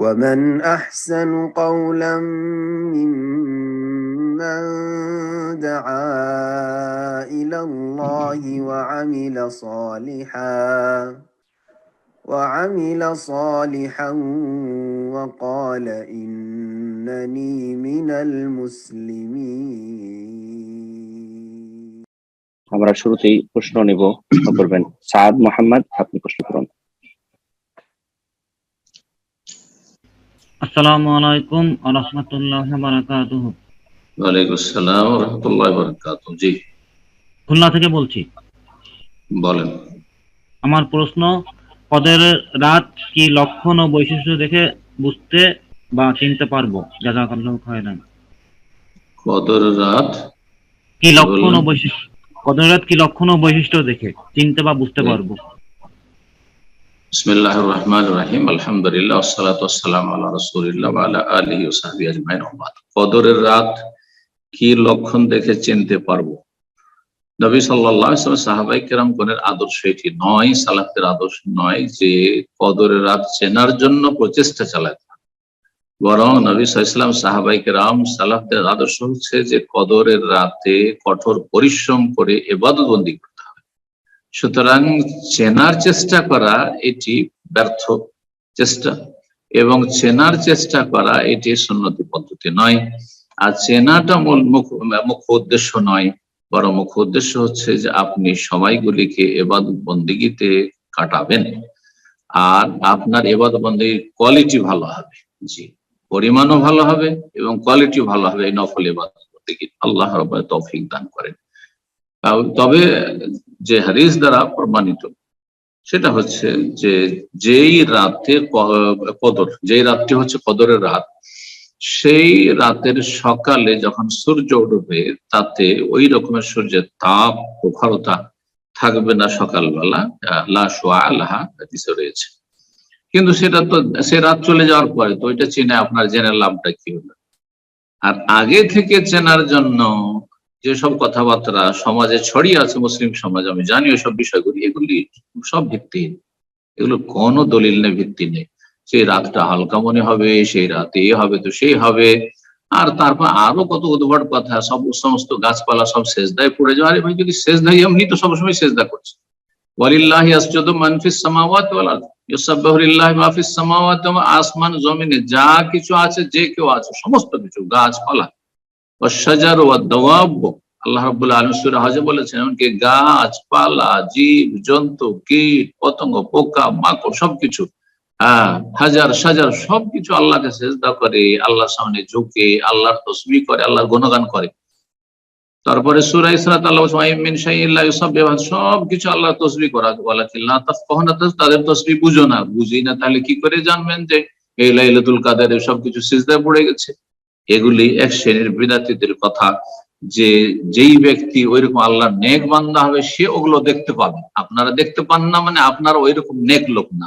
ومن أحسن قولا ممن دعا إلى الله وعمل صالحا وقال إنني من المسلمين. আমরা শুরুতেই প্রশ্ন নেব, প্রশ্ন করবেন সাদ মোহাম্মদ। আপনি প্রশ্ন করুন। আসসালামু আলাইকুম ওয়া রাহমাতুল্লাহি ওয়া বারাকাতুহু। ওয়া আলাইকুম আসসালাম ওয়া রাহমাতুল্লাহি ওয়া বারাকাতুহু। জি, খুলনা থেকে বলছি। বলেন। আমার প্রশ্ন, কদরের রাত কি লক্ষণ ও বৈশিষ্ট্য দেখে বুঝতে বা চিনতে পারবো? জাযাকাল্লাহু খায়রান। কদরের রাত কি লক্ষণ ও বৈশিষ্ট্য, কদরের রাত কি লক্ষণ ও বৈশিষ্ট্য দেখে চিনতে বা বুঝতে পারবো? বিসমিল্লাহির রহমানির রহিম, আলহামদুলিল্লাহ ওয়াসসালাতু ওয়াসসালামু আলা রাসূলিল্লাহ ওয়া আলা আলিহি ওয়া সাহবিহি আজমাইন। কদরের রাত কি লক্ষণ দেখে চিনতে পারবো? নবী সাল্লাল্লাহু আলাইহি ওয়াসাল্লাম সাহাবায়ে কেরামগণের আদর্শ এটি নয়, সালাফদের আদর্শ নয় যে কদরের রাত চেনার জন্য প্রচেষ্টা চালাতে, বরং নবী সাল্লাল্লাহু আলাইহি ওয়াসাল্লাম সাহাবায়ে কেরাম সালাফদের আদর্শ হচ্ছে যে কদরের রাতে কঠোর পরিশ্রম করে ইবাদত বন্দেগী করতে হবে। সুতরাং চেনার চেষ্টা করা এটি ব্যর্থ চেষ্টা, এবং চেনার চেষ্টা করা এটি সুন্নতি পদ্ধতি নয়। আর চেনাটা মূল মুখ্য উদ্দেশ্য নয়, বরং মুখ্য উদ্দেশ্য হচ্ছে যে আপনি সময়গুলিকে ইবাদত বন্দেগীতে কাটাবেন, আর আপনার ইবাদত বন্দেগীর কোয়ালিটি ভালো হবে। জি, পরিমাণও ভালো হবে এবং কোয়ালিটি ভালো হবে এই নফল ইবাদত বন্দেগীর। আল্লাহ রাব্বুল তৌফিক দান করেন। তবে যে হাদিস দ্বারা প্রমাণিত সেটা হচ্ছে যে যেই রাতে কদর, যেই রাতটি হচ্ছে কদরের রাত, সেই রাতের সকালে যখন সূর্য উঠবে তাতে ওই রকমের সূর্যের তাপ প্রখরতা থাকবে না সকালবেলা, লা শুআ লাহা হাদিসে রয়েছে। কিন্তু সেটা তো সে রাত চলে যাওয়ার পরে তো ওইটা চিনে আপনার জেনে লাভটা কি হলো? আর আগে থেকে চেনার জন্য যেসব কথাবার্তা সমাজে ছড়িয়ে আছে, মুসলিম সমাজ, আমি জানি ওইসব বিষয়গুলি, এগুলি সব ভিত্তিহীন, এগুলো কোনো দলিল নেই, ভিত্তি নেই। সেই রাতটা হালকা মনে হবে, সেই রাতে হবে তো সেই হবে, আর তারপর আরো কত উদ্ভট কথা, সমস্ত গাছপালা সব সেজদায় পড়ে যাওয়া। আরে ভাই, যদি সেজদায় এমনি তো সবসময় সেজদা করছে, ওয়ালিল্লাহি ইয়াসজুদু মান ফিস সামাওয়াতি ওয়াল আরদ ইউসাব্বিহু লিল্লাহি মা ফিস সামাওয়াতি ওয়া আসমান জমিনে যা কিছু আছে, যে কেউ আছে, সমস্ত কিছু, গাছপালা, ওয়াশ-শাজার ওয়াদ-দাওয়াব, আল্লাহ রাব্বুল আলামিন সূরা হজে বলেছেন এমনকি গাছপালা, জীব জন্তু, কীট পতঙ্গ, পোকা মাকড় সবকিছু, হাজার সাজার সবকিছু আল্লাহকে সিজদা করে, আল্লাহর সামনে ঝুঁকে আল্লাহর তাসবিহ করে, আল্লাহর গুণগান করে। তারপরে সূরা ইসরাতে আল্লাহ বলেছেন ওয়া মিন শাইইন লা ইউসাব্বিহু, সবকিছু আল্লাহর তাসবিহ করা, ওয়ালাকিন লা তাফকাহুনা, তাদের তাসবিহ বুঝো না। বুঝি না তাহলে কি করে জানবেন যে এই লাইলাতুল কদরে সবকিছু সিজদায় পড়ে গেছে? এগুলি এক শ্রেণীর বিদআতীদের কথা, যে যেই ব্যক্তি ওইরকম আল্লাহর নেক বান্দা হবে সে ওগুলো দেখতে পাবে। আপনারা দেখতে পান না মানে আপনারা ওইরকম নেক লোক না।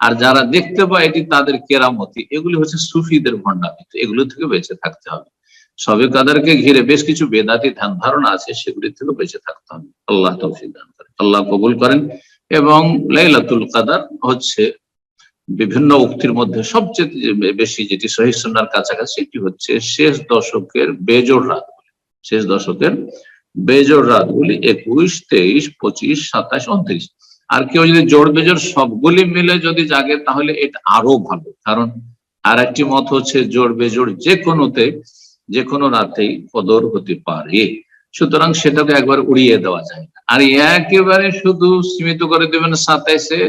আর যারা দেখতে পায় এটি তাদের কেরামতি, এগুলি হচ্ছে সুফিদের ভণ্ডামি। এগুলো থেকে বেঁচে থাকতে হবে। শবে কদরকে ঘিরে বেশ কিছু বেদাতি ধ্যান ধারণা আছে, সেগুলি থেকে বেঁচে থাকতে হবে। আল্লাহ তৌফিক দান করেন, আল্লাহ কবুল করেন। এবং লাইলাতুল কদর হচ্ছে বিভিন্ন উক্তির মধ্যে সবচেয়ে বেশি যেটি সহিহ সুন্নাহর কাছাকাছি, সেটি হচ্ছে শেষ দশকের বেজোড় রাত। শেষ দশকের বেজোড় রাতগুলি 21, 23, 25, 27, 29। আর কেউ যদি জোড় বেজোড় সবগুলি মিলে যদি জাগে তাহলে এটা আরো ভালো। কারণ আর একটি মত হচ্ছে জোড় বেজোড় যে কোনো রাতেই কদর হতে পারে, সুতরাং সেটাকে একবার উড়িয়ে দেওয়া যায় না। আর একেবারে শুধু সীমিত করে দেবেন 27-এ,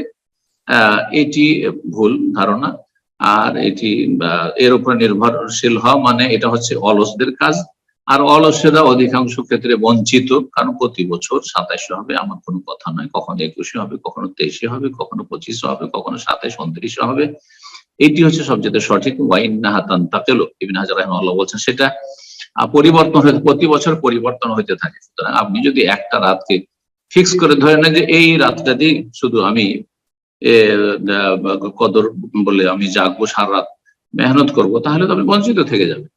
এটি ভুল ধারণা। আর এটি এর উপর নির্ভরশীল হওয়া মানে এটা হচ্ছে অলসদের কাজ। আর অলসেরা অধিকাংশ ক্ষেত্রে বঞ্চিত, কারণ প্রতি বছর 27 হবে এমন কোনো কথা নয়। কখনো 21 হবে, কখনো 23 হবে, কখনো 25 হবে, কখনো 27, 29 হবে। এটি হচ্ছে সবচেয়ে সঠিক। ওয়াইন্নাহা তানতাকিলু, ইবনে হাজার রাহিমাহুল্লাহ বলছেন সেটা পরিবর্তন হয়ে প্রতি বছর পরিবর্তন হতে থাকে। সুতরাং আপনি যদি একটা রাতকে ফিক্স করে ধরে নেন যে এই রাতটা দিয়ে শুধু আমি কদর বলে আমি জাগবো, সারা রাত মেহনত করবো, তাহলে তো আপনি বঞ্চিত থেকে যাবেন।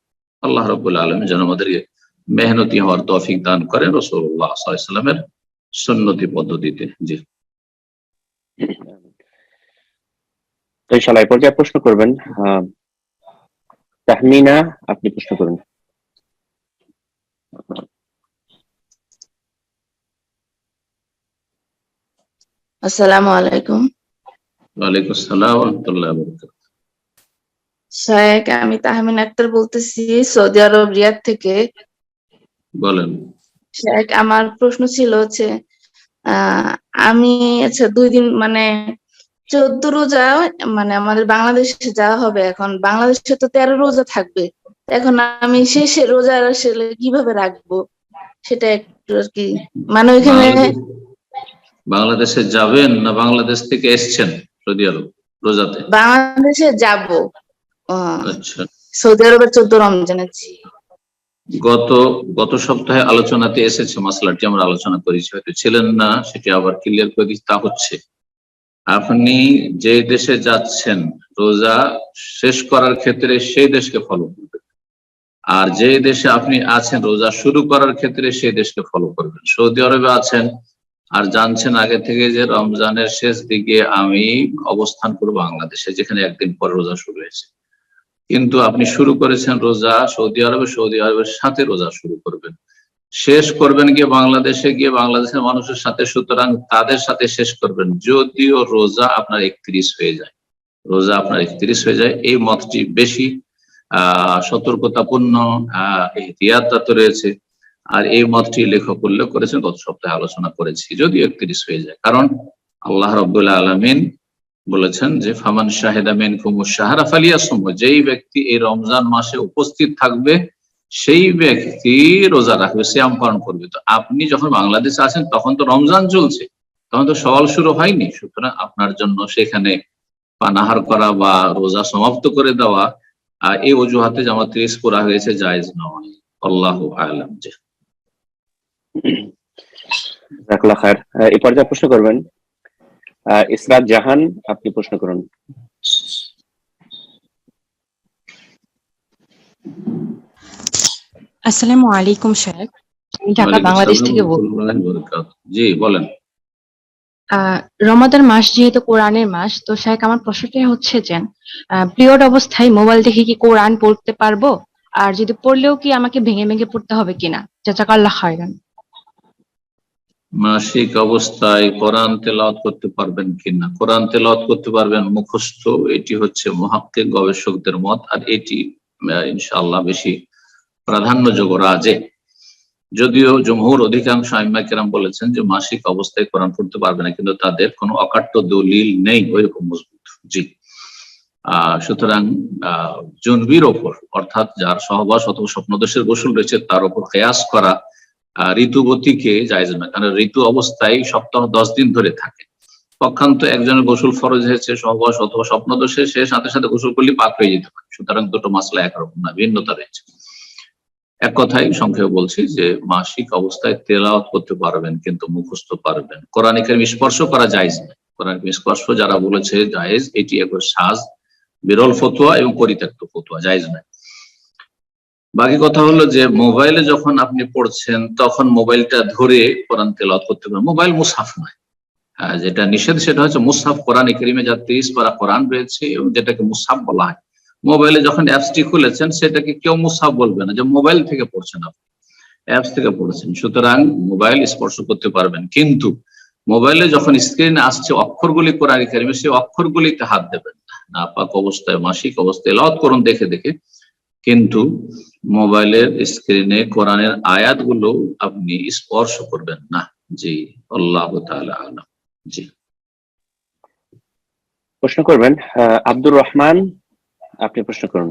আল্লাহ রাব্বুল আলামিন যেন আমাদেরকে মেহনতি হওয়ার তৌফিক দান করেন রাসূলুল্লাহ সাল্লাল্লাহু আলাইহি ওয়াসাল্লামের সুন্নতি পদ্ধতিতে। জি, তো ইনশাআল্লাহ এই পর্যায়ে প্রশ্ন করবেন তাহমিনা, আপনি প্রশ্ন করুন। আসসালামু আলাইকুম। ওয়ালাইকুম আসসালাম ওয়া রাহমাতুল্লাহি ওয়া বারাকাতুহু। শায়েখ, আমি তাহমিনা আক্তার বলতেছি সৌদি আরব রিয়াদ থেকে। বলেন। শায়েখ, আমার প্রশ্ন ছিল হচ্ছে আমি 2 দিন মানে 14 রোজা মানে আমাদের বাংলাদেশে যাওয়া হবে, এখন বাংলাদেশে তো 13 রোজা থাকবে, এখন আমি শেষে রোজা আসলে কিভাবে রাখবো সেটা একটু আর কি, মানে ওইখানে বাংলাদেশে যাবেন না বাংলাদেশ থেকে এসছেন সৌদি আরব রোজাতে? বাংলাদেশে যাব। আচ্ছা, সৌদি আরবের 14 রমজানে। গত সপ্তাহে আলোচনাতে এসেছে মাসলাটি, আমরা আলোচনা করেছি, হয়তো ছিলেন না, সেটি আবার ক্লিয়ার করে দিচ্ছি। তা হচ্ছে আপনি যে দেশে যাচ্ছেন রোজা শেষ করার ক্ষেত্রে সেই দেশকে ফলো করবেন, আর যে দেশে আপনি আছেন রোজা শুরু করার ক্ষেত্রে সেই দেশকে ফলো করবেন। সৌদি আরবে আছেন আর জানছেন আগে থেকে যে রমজানের শেষ দিকে আমি অবস্থান করব বাংলাদেশে, যেখানে একদিন পর রোজা শুরু হয়েছে, কিন্তু আপনি শুরু করেছেন রোজা সৌদি আরবের সাথে রোজা শুরু করবেন, শেষ করবেন গিয়ে বাংলাদেশে গিয়ে বাংলাদেশের মানুষের সাথে, সুতরাং তাদের সাথে শেষ করবেন। যদিও রোজা আপনার 31 হয়ে যায়, এই মতটি বেশি সতর্কতাপূর্ণ, এহতিয়াত রয়েছে, আর এই মতটি লেখক উল্লেখ করেছেন, গত সপ্তাহে আলোচনা করেছি, যদিও 31 হয়ে যায়। কারণ আল্লাহ রাব্বুল আলামিন বলেছেন যে ফামান শাহিদা মিনকুমুশ শাহরা ফালিয়াসুম, যেই ব্যক্তি এই রমজান মাসে উপস্থিত থাকবে সেই ব্যক্তি রোজা রাখবে, সিয়াম পালন করবে। তো আপনি যখন বাংলাদেশে আছেন তখন তো রমজান চলছে, তখন তো সওয়াল শুরু হয়নি, সুতরাং আপনার জন্য সেখানে পানাহার করা বা রোজা সমাপ্ত করে দেওয়া এই অজুহাতে জামা 30 করা হয়েছে, জায়েজ নয়। আল্লাহু আ'লাম। জাযাকাল্লাহ খায়ের। এই পর্যায়ে প্রশ্ন করবেন ইসরাত জাহান, আপনি প্রশ্ন করুন। আসসালামু আলাইকুম শায়েখ, আমি ঢাকা বাংলাদেশ থেকে বলছি। জি বলেন। রমাদান মাস যেহেতু কোরআনের মাস, তো শায়েখ আমার প্রশ্নটা হচ্ছে যে পিরিয়ড অবস্থায় মোবাইল দেখে কি কোরআন পড়তে পারবো, আর যদি পড়লেও কি আমাকে ভেঙে ভেঙে পড়তে হবে কিনা? জাযাকাল্লাহ খায়রান। মাসিক অবস্থায় কোরআন তেলাওয়াত করতে পারবেন কিনা? কোরআন তেলাওয়াত করতে পারবেন মুখস্থ, এটি হচ্ছে মুহাক্কিক গবেষকদের মত, আর এটি ইনশাআল্লাহ বেশি প্রাধান্যযোগ্য রাজে। যদিও জমহুর অধিকাংশ আইম্মা কেরাম বলেছেন যে মাসিক অবস্থায় কোরআন পড়তে পারবে না, কিন্তু তাদের কোনো অকাট্য দলিল নেই ওইরকম মজবুত। জি, সুতরাং জুনবির ওপর, অর্থাৎ যার সহবাস অথবা স্বপ্নদোষের গোসল রয়েছে তার উপর কিয়াস করা ঋতুবতীকে জায়েজ নয়, কারণ ঋতু অবস্থায় সপ্তাহ 10 দিন ধরে থাকে। পক্ষান্ত একজনের গোসল ফরজ হয়েছে সহবাস অথবা স্বপ্নদোষে, সে সাথে সাথে গোসল করলে পাক হয়ে যেতে পারে। সুতরাং দুটো মাসলা একরকম না, ভিন্নতা রয়েছে। এক কথাই সংক্ষেপে বলছি যে মাসিক অবস্থায় তেলাওয়াত করতে পারবেন, কিন্তু মুখস্থ পারবেন। কোরআন কারীম স্পর্শ করা জায়েজ নয়। কোরআন কারীম স্পর্শ যারা বলেছে জায়েজ, এটি একবার সাজ, বিরল ফতোয়া এবং পরিত্যক্ত ফতোয়া, জায়েজ নয়। বাকি কথা হলো যে মোবাইলে যখন আপনি পড়ছেন তখন মোবাইলটা ধরে কোরআন তেলাওয়াত করতে পারেন। মোবাইল মুসহাফ নয়, যেটা নিষেধ সেটা হচ্ছে মুসহাফ। কোরআন কারীমে যা 30 পারা কোরআন রয়েছে এবং যেটাকে মুসহাফ বলা হয়, মোবাইলে যখন অ্যাপসটি খুলেছেন সেটাকে কেউ মুসহাফ বলবে না যে মোবাইল থেকে পড়ছেন, আপনি অ্যাপস থেকে পড়ছেন। সুতরাং মোবাইল স্পর্শ করতে পারবেন, কিন্তু মোবাইলে যখন স্ক্রিনে আসছে অক্ষরগুলি কোরআন কারীমে, সেই অক্ষরগুলিতে হাত দেবেন না। নাপাক অবস্থায় মাসিক অবস্থায় তেলাওয়াত করুন দেখে দেখে, কিন্তু মোবাইলের স্ক্রিনে কোরআনের আয়াতগুলো আপনি স্পর্শ করবেন না। জি, আল্লাহু তাআলা আ'লাম। জি, প্রশ্ন করবেন আব্দুর রহমান, আপনি প্রশ্ন করুন।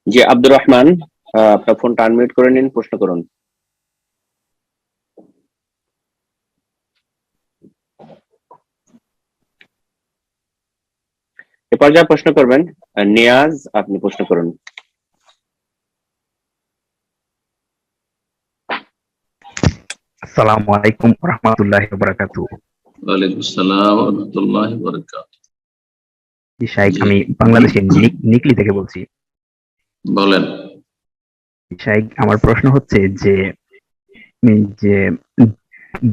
জি আব্দুর রহমান, আপনার ফোনটা আনমিউট করে নিন, প্রশ্ন করুন। এ পর্যায়ে প্রশ্ন করবেন নিয়াজ, আপনি প্রশ্ন করুন। আসসালামু আলাইকুম ওয়া রাহমাতুল্লাহি ওয়া বারাকাতুহু। ওয়ালাইকুম আসসালাম ওয়া রাহমাতুল্লাহি ওয়া বারাকাতুহু। জি শাইখ, আমি বাংলাদেশের নিকলি থেকে বলছি। বলেন। শাইখ, আমার প্রশ্ন হচ্ছে যে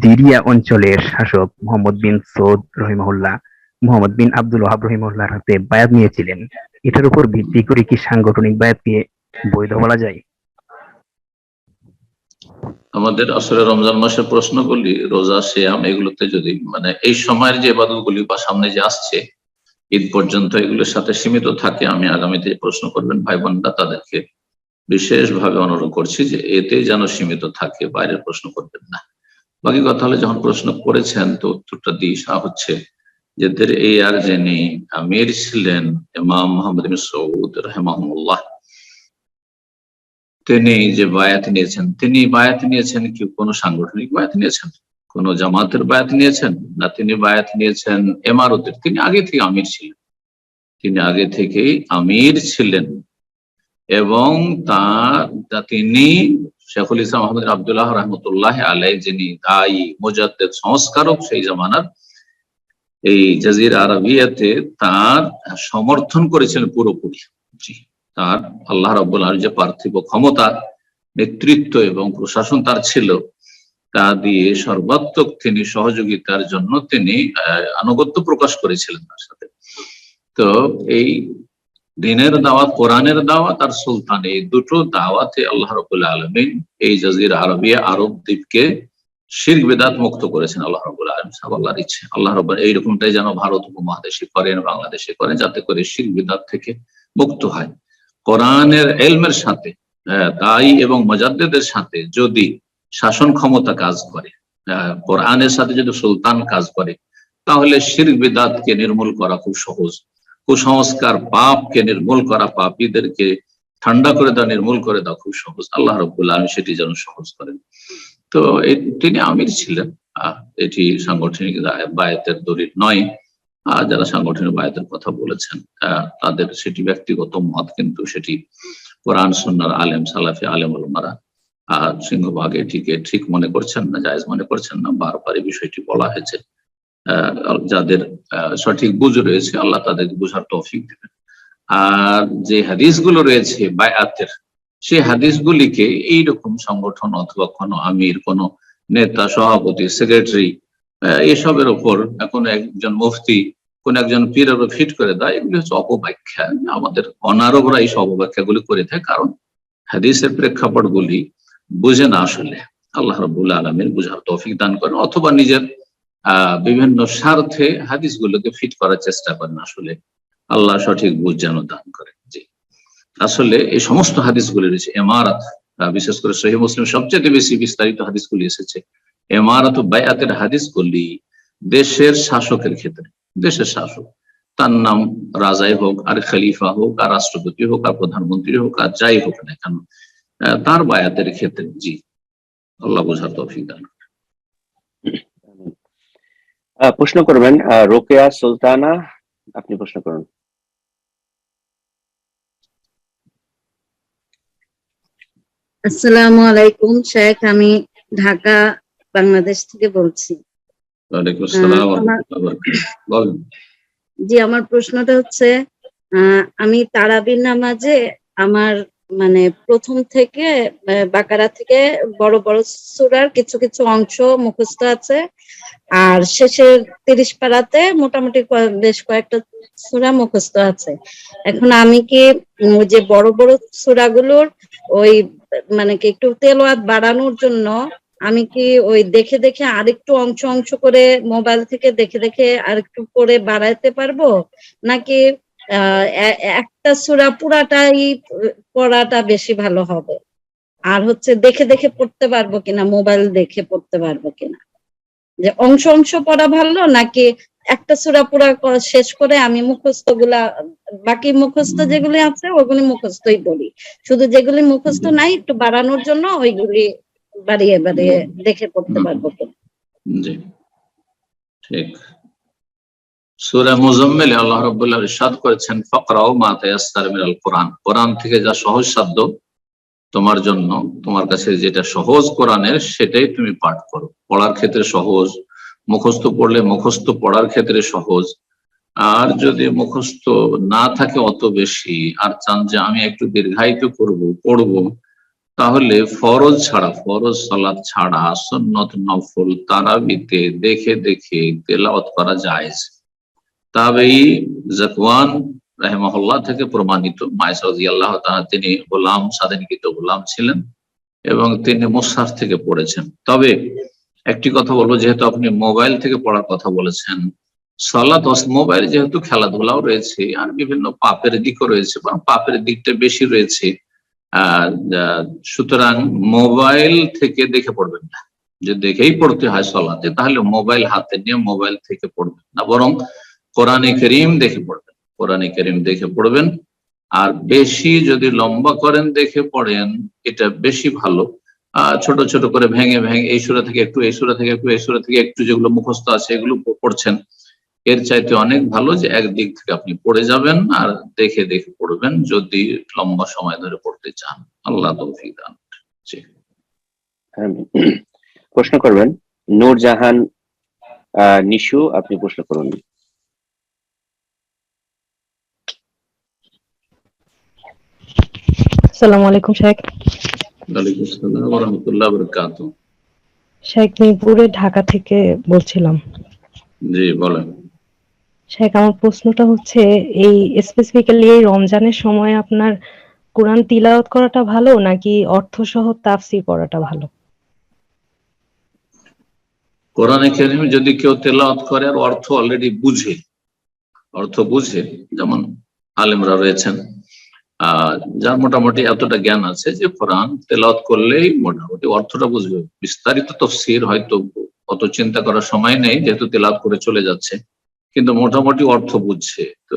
দিরিয়া অঞ্চলের শাসক মোহাম্মদ বিন সৌদ রহিমাহুল্লাহ মোহাম্মদ বিন আব্দুল ওয়াহাব রহিমাহুল্লাহর হাতে বায়াত নিয়েছিলেন, এটার উপর ভিত্তি করে কি সাংগঠনিক বায়াতকে বৈধ বলা যায়? আমাদের আসলে রমজান মাসের প্রশ্নগুলি রোজা সিয়াম এগুলোতে যদি মানে এই সময়ের যে ইবাদতগুলি বা সামনে যে আসছে ঈদ পর্যন্ত এগুলোর সাথে সীমিত থাকে, আমি আগামীতে প্রশ্ন করবেন ভাই বোনরা তাদেরকে বিশেষভাবে অনুরোধ করছি যে এতে যেন সীমিত থাকে, বাইরের প্রশ্ন করবেন না। বাকি কথা হলে যখন প্রশ্ন করেছেন তো উত্তরটা দিয়ে হচ্ছে যে এই আর যিনি আমির ছিলেন ইমাম মুহাম্মদ বিন সৌদ রাহিমাহুল্লাহ, তিনি যে বায়াত নিয়েছেন, তিনি বায়াত নিয়েছেন কি কোনো সাংগঠনিক বায়াত নিয়েছেন, কোন জামাতের বায়াত নিয়েছেন না তিনি বায়াত নিয়েছেন ইমারতের? তিনি আগে থেকে আমির ছিলেন, তিনি আগে থেকেই আমির ছিলেন এবং তিনি শেখুল ইসলাম আহমদ আব্দুল্লাহ রহমতুল্লাহ আলাই যিনি দায়ী মুজাদ্দিদ সংস্কারক সেই জামানার, এই জাজিরা আরবিয়াতে তার সমর্থন করেছিলেন পুরোপুরি। জি, তার আল্লাহ রাব্বুল আলামিন যে পার্থিব ক্ষমতা, নেতৃত্ব এবং প্রশাসন তার ছিল, তা দিয়ে সর্বাত্মক তিনি সহযোগিতার জন্য তিনি আনুগত্য প্রকাশ করেছিলেন তার সাথে। তো এই দিনের দাওয়াত, কোরআনের দাওয়াত আর সুলতান, এই দুটো দাওয়াতে আল্লাহ রাব্বুল আলামিন এই জাজিরা আরবিয়া আরব দ্বীপকে শিরক বিদআত মুক্ত করেছেন আল্লাহ রাব্বুল আলামিন। সব আল্লাহর ইচ্ছে। আল্লাহ রাব্বুল এইরকমটাই যেন ভারত উপমহাদেশে করেন, বাংলাদেশে করেন, যাতে করে শিরক বিদআত থেকে মুক্ত হয়। কোরআনের ইলমের সাথে দায়ী এবং মুজাদ্দিদের সাথে যদি শাসন ক্ষমতা কাজ করে, কোরআনের সাথে যদি সুলতান কাজ করে, তাহলে শিরক বিদআতকে নির্মূল করা খুব সহজ। কুসংস্কার পাপকে নির্মূল করা, পাপীদেরকে ঠান্ডা করে দেওয়া, নির্মূল করে দেওয়া খুব সহজ। আল্লাহ রাব্বুল আলামিন সেটি যেন সহজ করেন। তো তিনি আমির ছিলেন, এটি সাংগঠনিক বায়াতের দলিল নয়। যারা সাংগঠনিক বায়াতের কথা বলেছেন তাদের সেটি ব্যক্তিগত মত, কিন্তু সেটি কোরআন সুন্নাহর আলেম, সালাফি আলেম ওলামারা সিংহভাগ এটিকে ঠিক মনে করছেন না, জায়েজ মনে করছেন না। বারবার এই বিষয়টি বলা হয়েছে। যাদের সঠিক বুঝ রয়েছে আল্লাহ তাদেরকে বুঝার তৌফিক দেবেন। আর যে হাদিসগুলো রয়েছে বায়াতের, সেই হাদিসগুলিকে এইরকম সংগঠন অথবা কোনো আমির, কোনো নেতা, সভাপতি, সেক্রেটারি এসবের উপর কোন একজন মুফতি, কোন একজন পীরের উপর ফিট করে দেয়, এগুলি হচ্ছে অপব্যাখ্যা। আমাদের অনারবরা এই সব অপব্যাখ্যাগুলি করে থাকে, কারণ হাদিসের প্রেক্ষাপটগুলি বুঝে না। আসলে আল্লাহ রাব্বুল আলামিন বুঝার তৌফিক দান করেন, অথবা নিজের বিভিন্ন স্বার্থে হাদিসগুলোকে ফিট করার চেষ্টা করেন। আসলে আল্লাহ সঠিক বুঝ যেন দান করেন। জি, আসলে এই সমস্ত হাদিসগুলি রয়েছে ইমারত, বিশেষ করে সহিহ মুসলিম সবচেয়ে বেশি বিস্তারিত হাদিসগুলি এসেছে। ইমারত বায়াতের হাদিসগুলি দেশের শাসকের ক্ষেত্রে, দেশের শাসক, তার নাম রাজাই হোক, আর খলিফা হোক, আর রাষ্ট্রপতি হোক, আর প্রধানমন্ত্রী হোক, আর যাই হোক না কেন, তার বায়াতের ক্ষেত্রে। জি, আল্লাহ বুঝার তৌফিক দান করেন। প্রশ্ন করবেন রোকেয়া সুলতানা, আপনি প্রশ্ন করুন। আসসালামু আলাইকুম শেখ, আমি ঢাকা বাংলাদেশ থেকে বলছি। ওয়ালাইকুম আসসালাম ওয়া রাহমাতুল্লাহি ওয়া বারাকাতুহু। বলেন। জি, আমার প্রশ্নটা হচ্ছে আমি তারাবির নামাজে আমার মানে প্রথম থেকে বাকারা থেকে বড় বড় সূরার কিছু কিছু অংশ মুখস্থ আছে, আর শেষের 30 পারাতে মোটামুটি বেশ কয়েকটা সূরা মুখস্থ আছে। এখন আমি কি ওই যে বড় বড় সূরাগুলোর ওই মানে কি একটু তেলাওয়াত বাড়ানোর জন্য আমি কি ওই দেখে দেখে আরেকটু অংশ অংশ করে মোবাইল থেকে দেখে দেখে আরেকটু করে বাড়াইতে পারবো, নাকি একটা সূরা পুরাটাই পড়াটা বেশি ভালো হবে? আর হচ্ছে দেখে দেখে পড়তে পারবো কিনা, মোবাইল দেখে পড়তে পারবো কিনা, যে অংশ অংশ পড়া ভালো নাকি একটা সূরা পুরা শেষ করে আমি মুখস্থ গুলা, বাকি মুখস্থ যেগুলি আছে ওগুলি মুখস্থই পড়ি, শুধু যেগুলি মুখস্থ নাই একটু বাড়ানোর জন্য ওইগুলি বাড়িয়ে বাড়িয়ে দেখে পড়তে পারবো কিনা? জি, ঠিক। সূরা মুজাম্মিলে আল্লাহ রাব্বুল আলামিন ইরশাদ করেছেন, ফাকরাউ মা তায়াসসারা মিনাল কোরআন, কোরআন থেকে যা সহজ সাধ্য তোমার জন্য, তোমার কাছে যেটা সহজ কোরআনের সেটাই তুমি পাঠ করো। পড়ার ক্ষেত্রে সহজ, মুখস্থ পড়লে মুখস্থ পড়ার ক্ষেত্রে সহজ। আর যদি মুখস্থ না থাকে অত বেশি, আর চান যে আমি একটু দীর্ঘায়িত করব, পড়বো, তাহলে ফরজ ছাড়া, ফরজ সালাত ছাড়া সুন্নত নফল তারাবিতে দেখে দেখে তেলাওয়াত করা জায়েজ। তাবেই জাকওয়ান রাহিমাহুল্লাহ থেকে প্রমাণিত, মায়েশা রাদিয়াল্লাহু তাআলা তিনি গোলাম স্বাধীনকৃত গোলাম ছিলেন এবং তিনি মুসহাফ থেকে পড়েছেন। তবে একটি কথা বলবো, যেহেতু আপনি মোবাইল থেকে পড়ার কথা বলেছেন, সালাত মোবাইল যেহেতু খেলাধুলাও রয়েছে আর বিভিন্ন পাপের দিকও রয়েছে, বা পাপের দিকটা বেশি রয়েছে, সুতরাং মোবাইল থেকে দেখে পড়বেন না। যে দেখেই পড়তে হয় সালাতে, তাহলে মোবাইল হাতে নিয়ে মোবাইল থেকে পড়বেন না, বরং কোরআনে কারীম দেখে পড়বেন, কোরআনে কারীম দেখে পড়বেন। আর বেশি যদি লম্বা করেন দেখে পড়েন, এটা বেশি ভালো। ছোট ছোট করে ভেঙে ভেঙে এই সূরা থেকে একটু, এই সূরা থেকে একটু, এই সূরা থেকে একটু, যেগুলো মুখস্থ আছে এগুলো পড়ছেন, এর চাইতে অনেক ভালো যে একদিক থেকে আপনি পড়ে যাবেন আর দেখে দেখে পড়বেন, যদি লম্বা সময় ধরে পড়তে চান। আল্লাহ তৌফিক দান। প্রশ্ন করবেন নূরজাহান নিশু, আপনি প্রশ্ন করুন। আসসালামু আলাইকুম শেখ। ওয়ালাইকুম আসসালাম ওয়া রাহমাতুল্লাহি ওয়া বারাকাতুহু। শেখ মিরপুরে ঢাকা থেকে বলছিলাম। জি বলেন। শেখ আমার প্রশ্নটা হচ্ছে, এই স্পেসিফিক্যালি এই রমজানের সময় আপনার কোরআন তিলাওয়াত করাটা ভালো নাকি অর্থসহ তাফসীর পড়াটা ভালো? কোরআনে কারীম যদি কেউ তেলাওয়াত করে আর অর্থ অলরেডি বুঝে, অর্থ বুঝে, যেমন আলেমরা রয়েছেন যার মোটামুটি এতটা জ্ঞান আছে যে কোরআন তেলাওয়াত করলেই মোটামুটি অর্থটা বুঝবে, বিস্তারিত তাফসীর হয়তো অত চিন্তা করার সময় নেই যেহেতু তেলাওয়াত করে চলে যাচ্ছে, কিন্তু মোটামুটি অর্থ বুঝছে, তো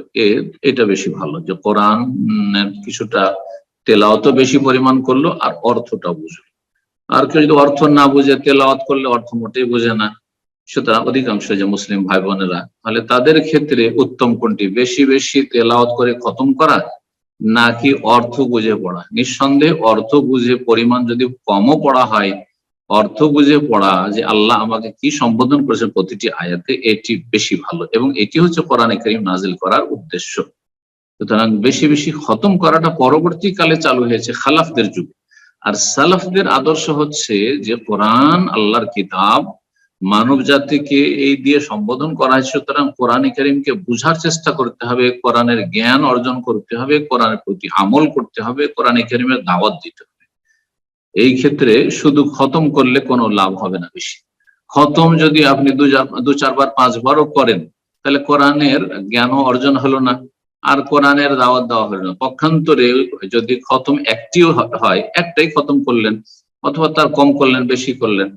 এটা বেশি ভালো যে কোরআন কিছুটা তেলাওয়াত বেশি পরিমাণ করলো আর অর্থটা বুঝলো। আর কেউ যদি অর্থ না বুঝে তেলাওয়াত করলে অর্থ মোটেই বোঝে না, সুতরাং অধিকাংশ যে মুসলিম ভাই বোনেরা, তাহলে তাদের ক্ষেত্রে উত্তম কোনটি, বেশি বেশি তেলাওয়াত করে খতম করা নাকি অর্থ বুঝে পড়া? নিঃসন্দেহে অর্থ বুঝে, পরিমাণ যদি কমও পড়া হয়, অর্থ বুঝে পড়া যে আল্লাহ আমাকে কি সম্বোধন করেছে প্রতিটি আয়াতে, এটি বেশি ভালো এবং এটি হচ্ছে কোরআনে কারীম নাজিল করার উদ্দেশ্য। সুতরাং বেশি বেশি খতম করাটা পরবর্তীকালে চালু হয়েছে খালাফদের যুগে, আর সালাফদের আদর্শ হচ্ছে যে কোরআন আল্লাহর কিতাব, মানব জাতিকে এই দিয়ে সম্বোধন করা হয়েছে, সুতরাং কোরআনে কারীমকে বুঝার চেষ্টা করতে হবে, কোরআনের জ্ঞান অর্জন করতে হবে, কোরআনের প্রতি আমল করতে হবে, কোরআনে কারীমের দাওয়াত দিতে হবে। এই ক্ষেত্রে শুধু খতম করলে কোনো লাভ হবে না। বেশি খতম যদি আপনি দু চারবার পাঁচবারও করেন, তাহলে কোরআনের জ্ঞানও অর্জন হলো না আর কোরআনের দাওয়াত দেওয়া হলো না। পক্ষান্তরে যদি খতম একটিও হয়, একটাই খতম করলেন অথবা তার কম করলেন, বেশি করলেন,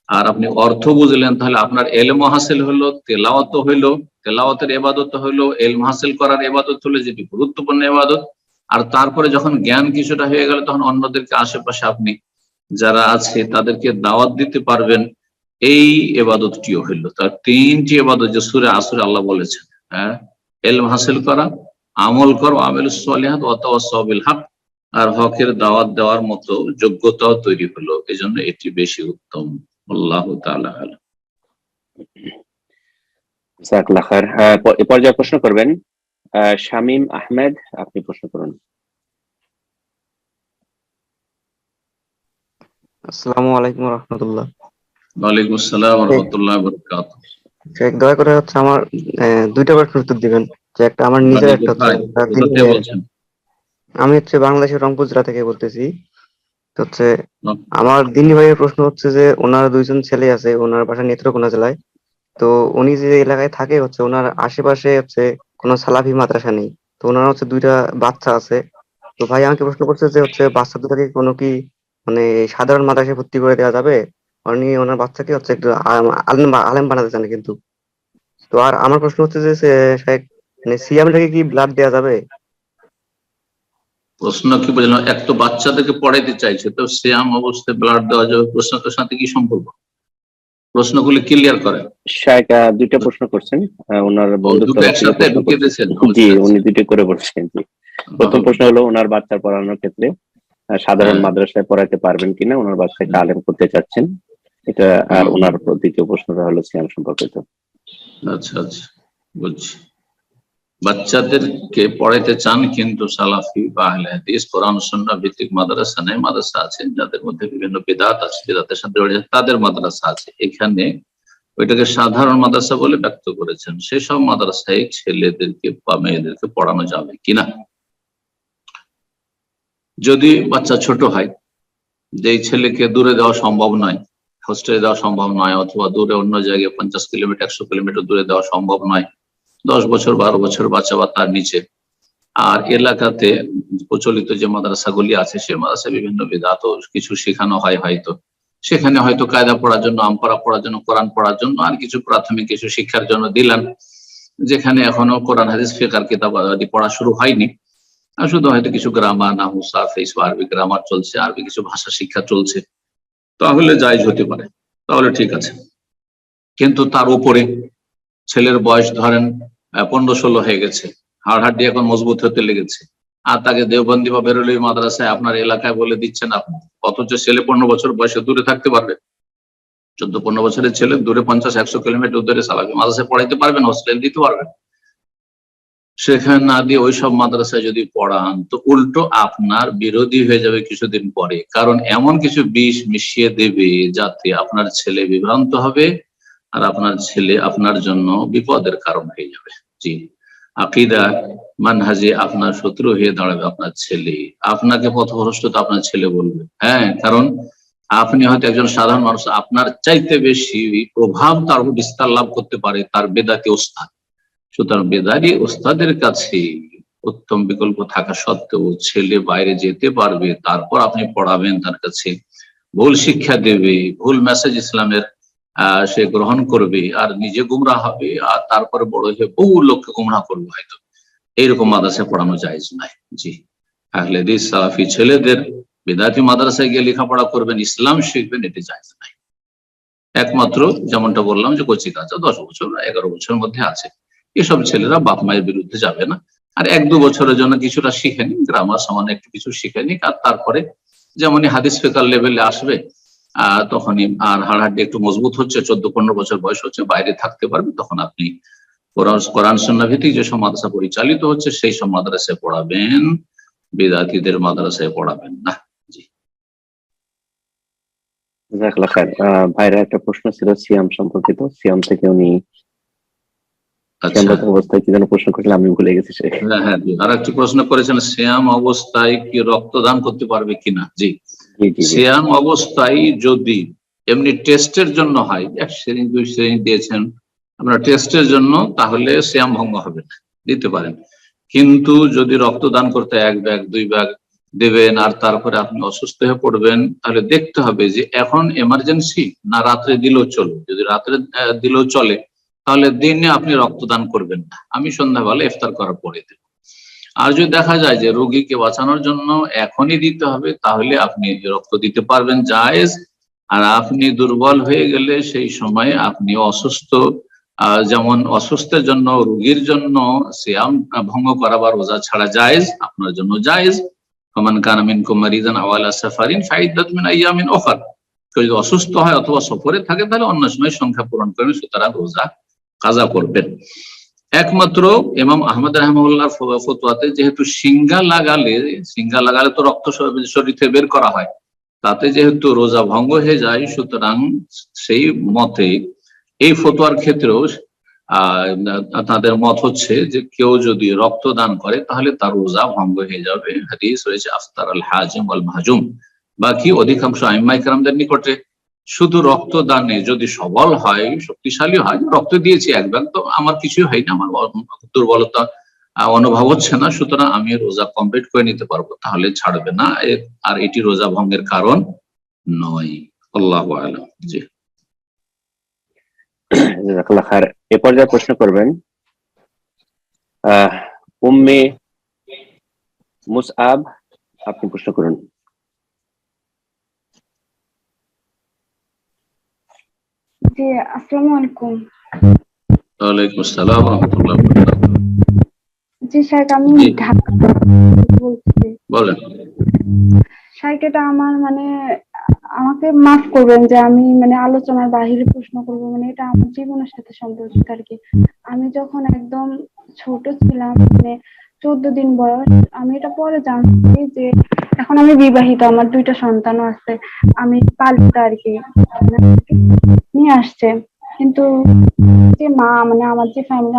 আর আপনি অর্থ বুঝলেন, তাহলে আপনার এলম হাসিল হলো, তেলাওয়াত হইলো, তেলাওয়াতের ইবাদত হইলো, এলম হাসিল করার ইবাদত হলো, যেটি গুরুত্বপূর্ণ ইবাদত। আর তারপরে যখন জ্ঞান কিছুটা হয়ে গেল, তখন অন্যদেরকে আশেপাশে আপনি যারা আছে তাদেরকে দাওয়াত দিতে পারবেন, এই ইবাদতটিও হইল। তার তিনটি ইবাদত যে সূরা আসরে আল্লাহ বলেছেন, এলম হাসিল করা, আমল করো, আমিলুস সালিহাত ওয়া তাওয়াসাউ বিল হক, আর হকের দাওয়াত দেওয়ার মতো যোগ্যতাও তৈরি হলো। এজন্য এটি বেশি উত্তম। আল্লাহু তাআলা আলাম। জাযাকাল্লাহ খায়ের। এ পর্যায়ে প্রশ্ন করবেন শামীম আহমেদ, আপনি প্রশ্ন করুন। আসসালামু আলাইকুম ওয়া রাহমাতুল্লাহ। ওয়ালাইকুম আসসালাম ওয়া রাহমাতুল্লাহি ওয়া বারাকাতুহু। শেখ দয়া করে হচ্ছে আমার দুইটা প্রশ্নের উত্তর দিবেন, যে একটা আমার নিজের, একটা হচ্ছে আমি হচ্ছে বাংলাদেশের রংপুর জেলা থেকে বলতেছি। হচ্ছে আমার দিনী ভাইয়ের প্রশ্ন হচ্ছে যে ওনার দুইজন ছেলে আছে, ওনার বাসা নেত্রকোনা জেলায়। তো উনি যে এলাকায় থাকে হচ্ছে ওনার আশেপাশে হচ্ছে কোনো সালাফি মাদ্রাসা নেই। তো ওনার হচ্ছে দুইটা বাচ্চা আছে। তো ভাই আমাকে প্রশ্ন করছে যে হচ্ছে বাচ্চা দুটাকে কোনো কি মানে সাধারণ মাদ্রাসায় ভর্তি করে দেওয়া যাবে? উনি ওনার বাচ্চাকে হচ্ছে একটু আলেম বানাতে চান কিন্তু। তো আর আমার প্রশ্ন হচ্ছে যে মানে সিয়ামটাকে কি ব্লাড দেওয়া যাবে? প্রশ্ন কি বুঝলাম? এক তো বাচ্চাদেরকে পড়াইতে চাইছে, তো সিয়াম অবস্থায় ব্লাড দেওয়া যাবে, প্রশ্নটার সাথে কি সম্পর্ক? প্রশ্নগুলি ক্লিয়ার করেন। শায়েখ দুইটা প্রশ্ন করছেন, ওনার বন্ধু একসাথে ঢুকিয়ে দিয়েছেন। জি, উনি দুটো করে বলছেন। জি, প্রথম প্রশ্ন হলো ওনার বাচ্চা পড়ানোর ক্ষেত্রে সাধারণ মাদ্রাসায় পড়াইতে পারবেন কিনা, ওনার বাচ্চাকে আলেম করতে চাচ্ছেন এটা। আর ওনার দ্বিতীয় প্রশ্নটা হলো সিয়াম সম্পর্কিত। আচ্ছা আচ্ছা, বলছি। বাচ্চাদেরকে পড়াইতে চান কিন্তু সালাফি বা আহলে হাদিস কোরআন সুন্নাহ ভিত্তিক মাদ্রাসা নেই, মাদ্রাসা আছে যাদের মধ্যে বিভিন্ন বিদআত আছে, বিদআতের সাথে জড়িত তাদের মাদ্রাসা আছে, এখানে ওইটাকে সাধারণ মাদ্রাসা বলে ব্যক্ত করেছেন। সেসব মাদ্রাসায় ছেলেদেরকে বা মেয়েদেরকে পড়ানো যাবে কিনা? যদি বাচ্চা ছোট হয়, যে ছেলেকে দূরে দেওয়া সম্ভব নয়, হোস্টেলে দেওয়া সম্ভব নয়, অথবা দূরে অন্য জায়গায় 50 কিলোমিটার 100 কিলোমিটার দূরে দেওয়া সম্ভব নয়, 10 বছর 12 বছর বাচ্চা বা তার নিচে, আর এলাকাতে প্রচলিত যে মাদ্রাসাগুলি আছে সে মাদ্রাসায় বিভিন্ন বিদআত কিছু শেখানো হয়, হয়তো সেখানে হয়তো কায়দা পড়ার জন্য, আমপারা পড়ার জন্য, কোরআন পড়ার জন্য আর কিছু প্রাথমিক কিছু শিক্ষার জন্য দিলেন, যেখানে এখনো কোরআন হাদিস ফিকহের কিতাব পড়া শুরু হয়নি, আর শুধু হয়তো কিছু গ্রামার, নাহু, সারফ, আরবি গ্রামার চলছে, আরবি কিছু ভাষা শিক্ষা চলছে, তাহলে জায়েজ হতে পারে, তাহলে ঠিক আছে। কিন্তু তার উপরে ছেলের বয়স ধরেন 15-16 হয়ে গেছে, হাড়হাড্ডি এখন মজবুত হতে লেগেছে, আর তাকে দেওবন্দি বা বেরোলি মাদ্রাসায় আপনার এলাকায় বলে দিচ্ছেন আপনি, অথচ ছেলে 15 বছর বয়সে দূরে থাকতে পারবে, 14-15 বছরের ছেলে দূরে 50-100 কিলোমিটার দূরে সালাফি মাদ্রাসায় পড়াইতে পারবেন, হোস্টেল দিতে পারবেন, সেখানে না দিয়ে ওইসব মাদ্রাসায় যদি পড়ান তো উল্টো আপনার বিরোধী হয়ে যাবে কিছুদিন পরে, কারণ এমন কিছু বিষ মিশিয়ে দেবে যাতে আপনার ছেলে বিভ্রান্ত হবে আর আপনার ছেলে আপনার জন্য বিপদের কারণ হয়ে যাবে। জি, আকীদা মানহাজে আপনার শত্রু হয়ে দাঁড়াবে আপনার ছেলে, আপনাকে পথভ্রষ্ট তো আপনার ছেলে বলবে, হ্যাঁ, কারণ আপনি হয়তো একজন সাধারণ মানুষ, আপনার চাইতে বেশি প্রভাব তার উপর বিস্তার লাভ করতে পারে তার বেদাতি ওস্তাদ। সুতরাং বেদাতি ওস্তাদের কাছে উত্তম বিকল্প থাকা সত্ত্বেও ছেলে বাইরে যেতে পারবে, তারপর আপনি পড়াবেন তার কাছে, ভুল শিক্ষা দেবে, ভুল মেসেজ ইসলামের সে গ্রহণ করবে আর নিজে গুমরাহ হবে, আর তারপরে বড় হয়ে বহু লোককে গুমরাহ করবে, হয়তো এইরকম মাদ্রাসায় পড়ানো জায়েজ নাই। জি, আহলে হাদিস সালাফি ছেলেদের বেদাতি মাদ্রাসায় গিয়ে লেখাপড়া করবেন, ইসলাম শিখবেন, এটি জায়েজ নাই। একমাত্র যেমনটা বললাম যে কচি কাঁচা 10 বছর 11 বছরের মধ্যে আছে, এসব ছেলেরা বাপ মায়ের বিরুদ্ধে যাবে না, আর 1-2 বছরের জন্য কিছুটা শিখে নিক, গ্রামার সামান্য একটু কিছু শিখে নিক, আর তারপরে যেমনই হাদিস ফিকহ লেভেলে আসবে তখনই, আর হাড়হাড্ডি একটু মজবুত হচ্ছে, 14-15 বছর বয়স হচ্ছে, বাইরে থাকতে পারবে, তখন আপনি কোরআন সুন্নাহ ভিত্তিক যেসব মাদ্রাসা পরিচালিত হচ্ছে সেই সব মাদ্রাসায় পড়াবেন, বিদআতীদের মাদ্রাসায় পড়াবেন না। জি, জাযাকাল্লাহ খায়ের। ভাইরা একটা প্রশ্ন ছিল সিয়াম সম্পর্কিত, সিয়াম থেকে উনি সিয়ামরত অবস্থায় কি যেন প্রশ্ন করেছিলেন, আমি ভুলে গেছি। হ্যাঁ, আর একটি প্রশ্ন করেছেন, সিয়াম অবস্থায় কি রক্তদান করতে পারবে কিনা? জি, সিয়াম অবস্থায় যদি এমনি টেস্টের জন্য হয়, 1 সিরিঞ্জ 2 সিরিঞ্জ দিয়েছেন আপনার টেস্টের জন্য, তাহলে সিয়াম ভঙ্গ হবে না, দিতে পারেন। কিন্তু যদি রক্তদান করতে 1 ব্যাগ 2 ব্যাগ দেবেন আর তারপরে আপনি অসুস্থ হয়ে পড়বেন, তাহলে দেখতে হবে যে এখন এমার্জেন্সি না রাত্রে দিলেও চলবে। যদি রাত্রে দিলেও চলে তাহলে দিনে আপনি রক্তদান করবেন না, আমি সন্ধ্যাবেলা ইফতার করার পরে দেব। আর যদি দেখা যায় যে রোগীকে বাঁচানোর জন্য এখনই দিতে হবে, তাহলে আপনি রক্ত দিতে পারবেন, জায়েজ। আর আপনি দুর্বল হয়ে গেলে সেই সময় আপনি অসুস্থ, যেমন অসুস্থের জন্য, রোগীর জন্য সিয়াম ভঙ্গ করা বা রোজা ছাড়া জায়েজ, আপনার জন্য জায়েজ। ফামান কানা মিনকুম মারিদান আও আলা সাফারিন ফাইদ্দাতুম মিন আইয়ামিন উখর, কেউ যদি অসুস্থ হয় অথবা সফরে থাকে তাহলে অন্য সময় সংখ্যা পূরণ করবেন, সুতরাং রোজা কাজা করবেন। একমাত্র ইমাম আহমদ রাহমাহুল্লাহর ফতোয়াতে যেহেতু সিঙ্গা লাগালে তো রক্ত শরীর থেকে বের করা হয়, তাতে যেহেতু রোজা ভঙ্গ হয়ে যায়, সুতরাং সেই মতে এই ফতোয়ার ক্ষেত্রেও তাদের মত হচ্ছে যে কেউ যদি রক্তদান করে তাহলে তার রোজা ভঙ্গ হয়ে যাবে। হাদিস রয়েছে আফতার আল হাজিম ওয়াল মাহজুম। বাকি অধিকাংশ আইম্মায়ে কেরামদের নিকটে শুধু রক্তদানে যদি সবল হয়, শক্তিশালী হয়, রক্ত দিয়েছি 1 ব্যাগ, তো আমার কিছুই হয় না, আমার দুর্বলতা অনুভব হচ্ছে না, সুতরাং আমি রোজা কমপ্লিট করে নিতে পারবো, তাহলে ছাড়বে না, আর এটি রোজা ভঙ্গের কারণ নয়। আল্লাহু আ'লাম। জি, জাযাকাল্লাহ খায়ের। এ পর্যায়ে প্রশ্ন করবেন উম্মে মুসআব, আপনি প্রশ্ন করুন। জি, আসসালামু আলাইকুম। ওয়ালাইকুম আসসালাম ওয়া রাহমাতুল্লাহি ওয়া বারাকাতুহু। জি শাইখ, আমি ঢাকা বলছি। বলেন। শাইখ, এটা আমার আমাকে মাফ করবেন যে আমি আলোচনার বাহিরে প্রশ্ন করব, এটা আমার জীবনের সাথে সম্পর্কিত আর কি। আমি যখন একদম ছোট ছিলাম, মানে 14 দিন বয়স। আমি এটা পরে জানছি যে এখন আমি বিবাহিত, আমার 2টা সন্তানও আছে, আমি পালিত আর কি, নিয়ে আসছে। কিন্তু যে মা, মানে আমার যে ফ্যামিলি,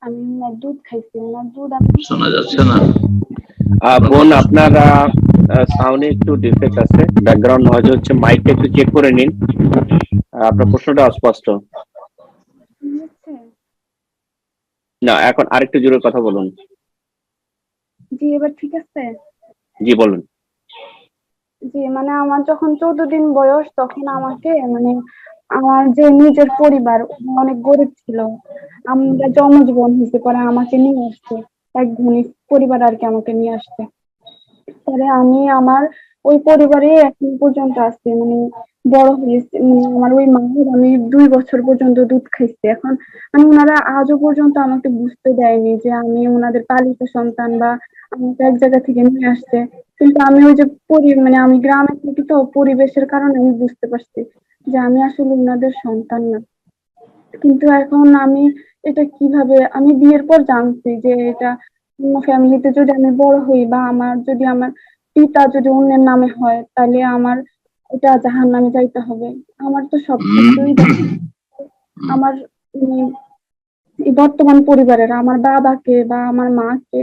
আমি ওনার দুধ খাইছি, ওনার দুধ আমি শোনা যাচ্ছে না? বোন, আপনার সাউন্ডে একটু ডিফেক্ট আছে, ব্যাকগ্রাউন্ড নয়েজ হচ্ছে, মাইকটা একটু চেক করে নিন। আপনার প্রশ্নটা অস্পষ্ট। না, এখন আরেকটু জোরে কথা বলুন। জি, এবার ঠিক আছে? জি বলুন। জি, মানে আমার যখন 14 দিন বয়স, তখন আমাকে, মানে আমার যে নিজের পরিবার অনেক গরিব ছিল, আমরা যমজ বোন হয়েছে, পরে আমাকে নিয়ে আসছে, এক ধনী পরিবার আর কি আমাকে নিয়ে আসছে। পরে আমি আমার ওই পরিবারে এখন পর্যন্ত আছি, মানে বড় হয়েছে। আমার ওই মায়ের আমি 2 বছর পর্যন্ত দুধ খাইছি। এখন মানে ওনারা আজও পর্যন্ত আমাকে বুঝতে দেয়নি যে আমি ওনাদের পালিত সন্তান, বা আমাকে এক জায়গা থেকে নিয়ে আসছে। কিন্তু আমি ওই যে মানে আমি গ্রামে থাকি, তো পরিবেশের কারণে আমি বুঝতে পারছি যে আমি আসলে ওনাদের সন্তান না। কিন্তু এখন আমি এটা কিভাবে, আমি বিয়ের পর জানছি যে এটা অন্য ফ্যামিলিতে যদি আমি বড় হই, বা আমার পিতা যদি অন্যের নামে হয়, তাহলে আমার এটা জাহান্নামে যাইতে হবে। আমার তো সবকিছুই আমার এই বর্তমান পরিবারের, আমার বাবাকে বা আমার মাকে,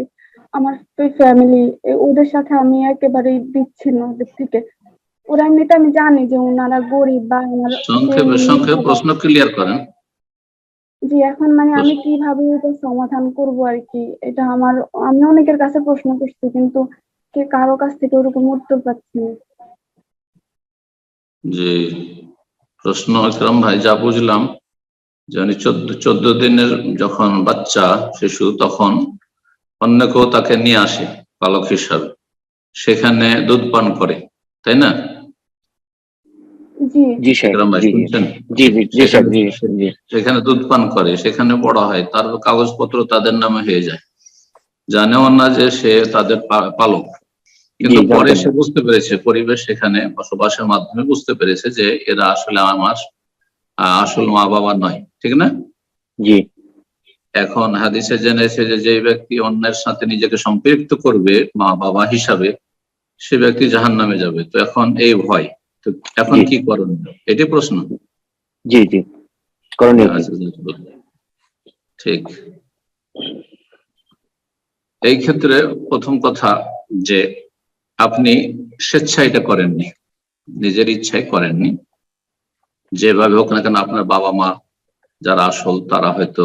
আমার ফ্যামিলি, ওদের সাথে আমি একেবারেই বিচ্ছিন্ন ওদের থেকে। ওরা এমনিতে আমি জানি যে ওনারা গরিব, বা আমার সংক্ষেপে প্রশ্ন ক্লিয়ার করেন। জি, এখন মানে আমি কিভাবে এটা সমাধান করব আর কি, এটা আমি অনেকের কাছে প্রশ্ন করছি, কিন্তু কারো কাছ থেকে ওরকম উত্তর পাচ্ছি না। জি, প্রশ্ন ইকরাম ভাই, যা বুঝলাম যে 14 দিনের যখন বাচ্চা শিশু, তখন অন্য কেউ তাকে নিয়ে আসে পালক হিসাবে, সেখানে দুধ পান করে, তাই না? ইকরাম ভাই শুনছেন? সেখানে দুধ পান করে, সেখানে বড় হয়, তার কাগজপত্র তাদের নামে হয়ে যায়, জানেও না যে সে তাদের পালক। কিন্তু পরে সে বুঝতে পেরেছে, পরিবেশ সেখানে বসবাসের মাধ্যমে বুঝতে পেরেছে যে এরা আসলে আমার আসল মা বাবা নয়, ঠিক না? জি। এখন হাদিসে জেনেছে যে যে ব্যক্তি অন্যের সাথে নিজেকে সম্পৃক্ত করবে মা বাবা হিসাবে, সে ব্যক্তি জাহান্নামে যাবে। তো এখন এই ভয়, তো এখন কি করণীয়, এটি প্রশ্ন। জি জি, করণীয় ঠিক। এই ক্ষেত্রে প্রথম কথা যে আপনি স্বেচ্ছায় এটা করেননি, নিজের ইচ্ছায় করেননি। যেভাবে হোক না কেন, আপনার বাবা মা যারা আসল, তারা হয়তো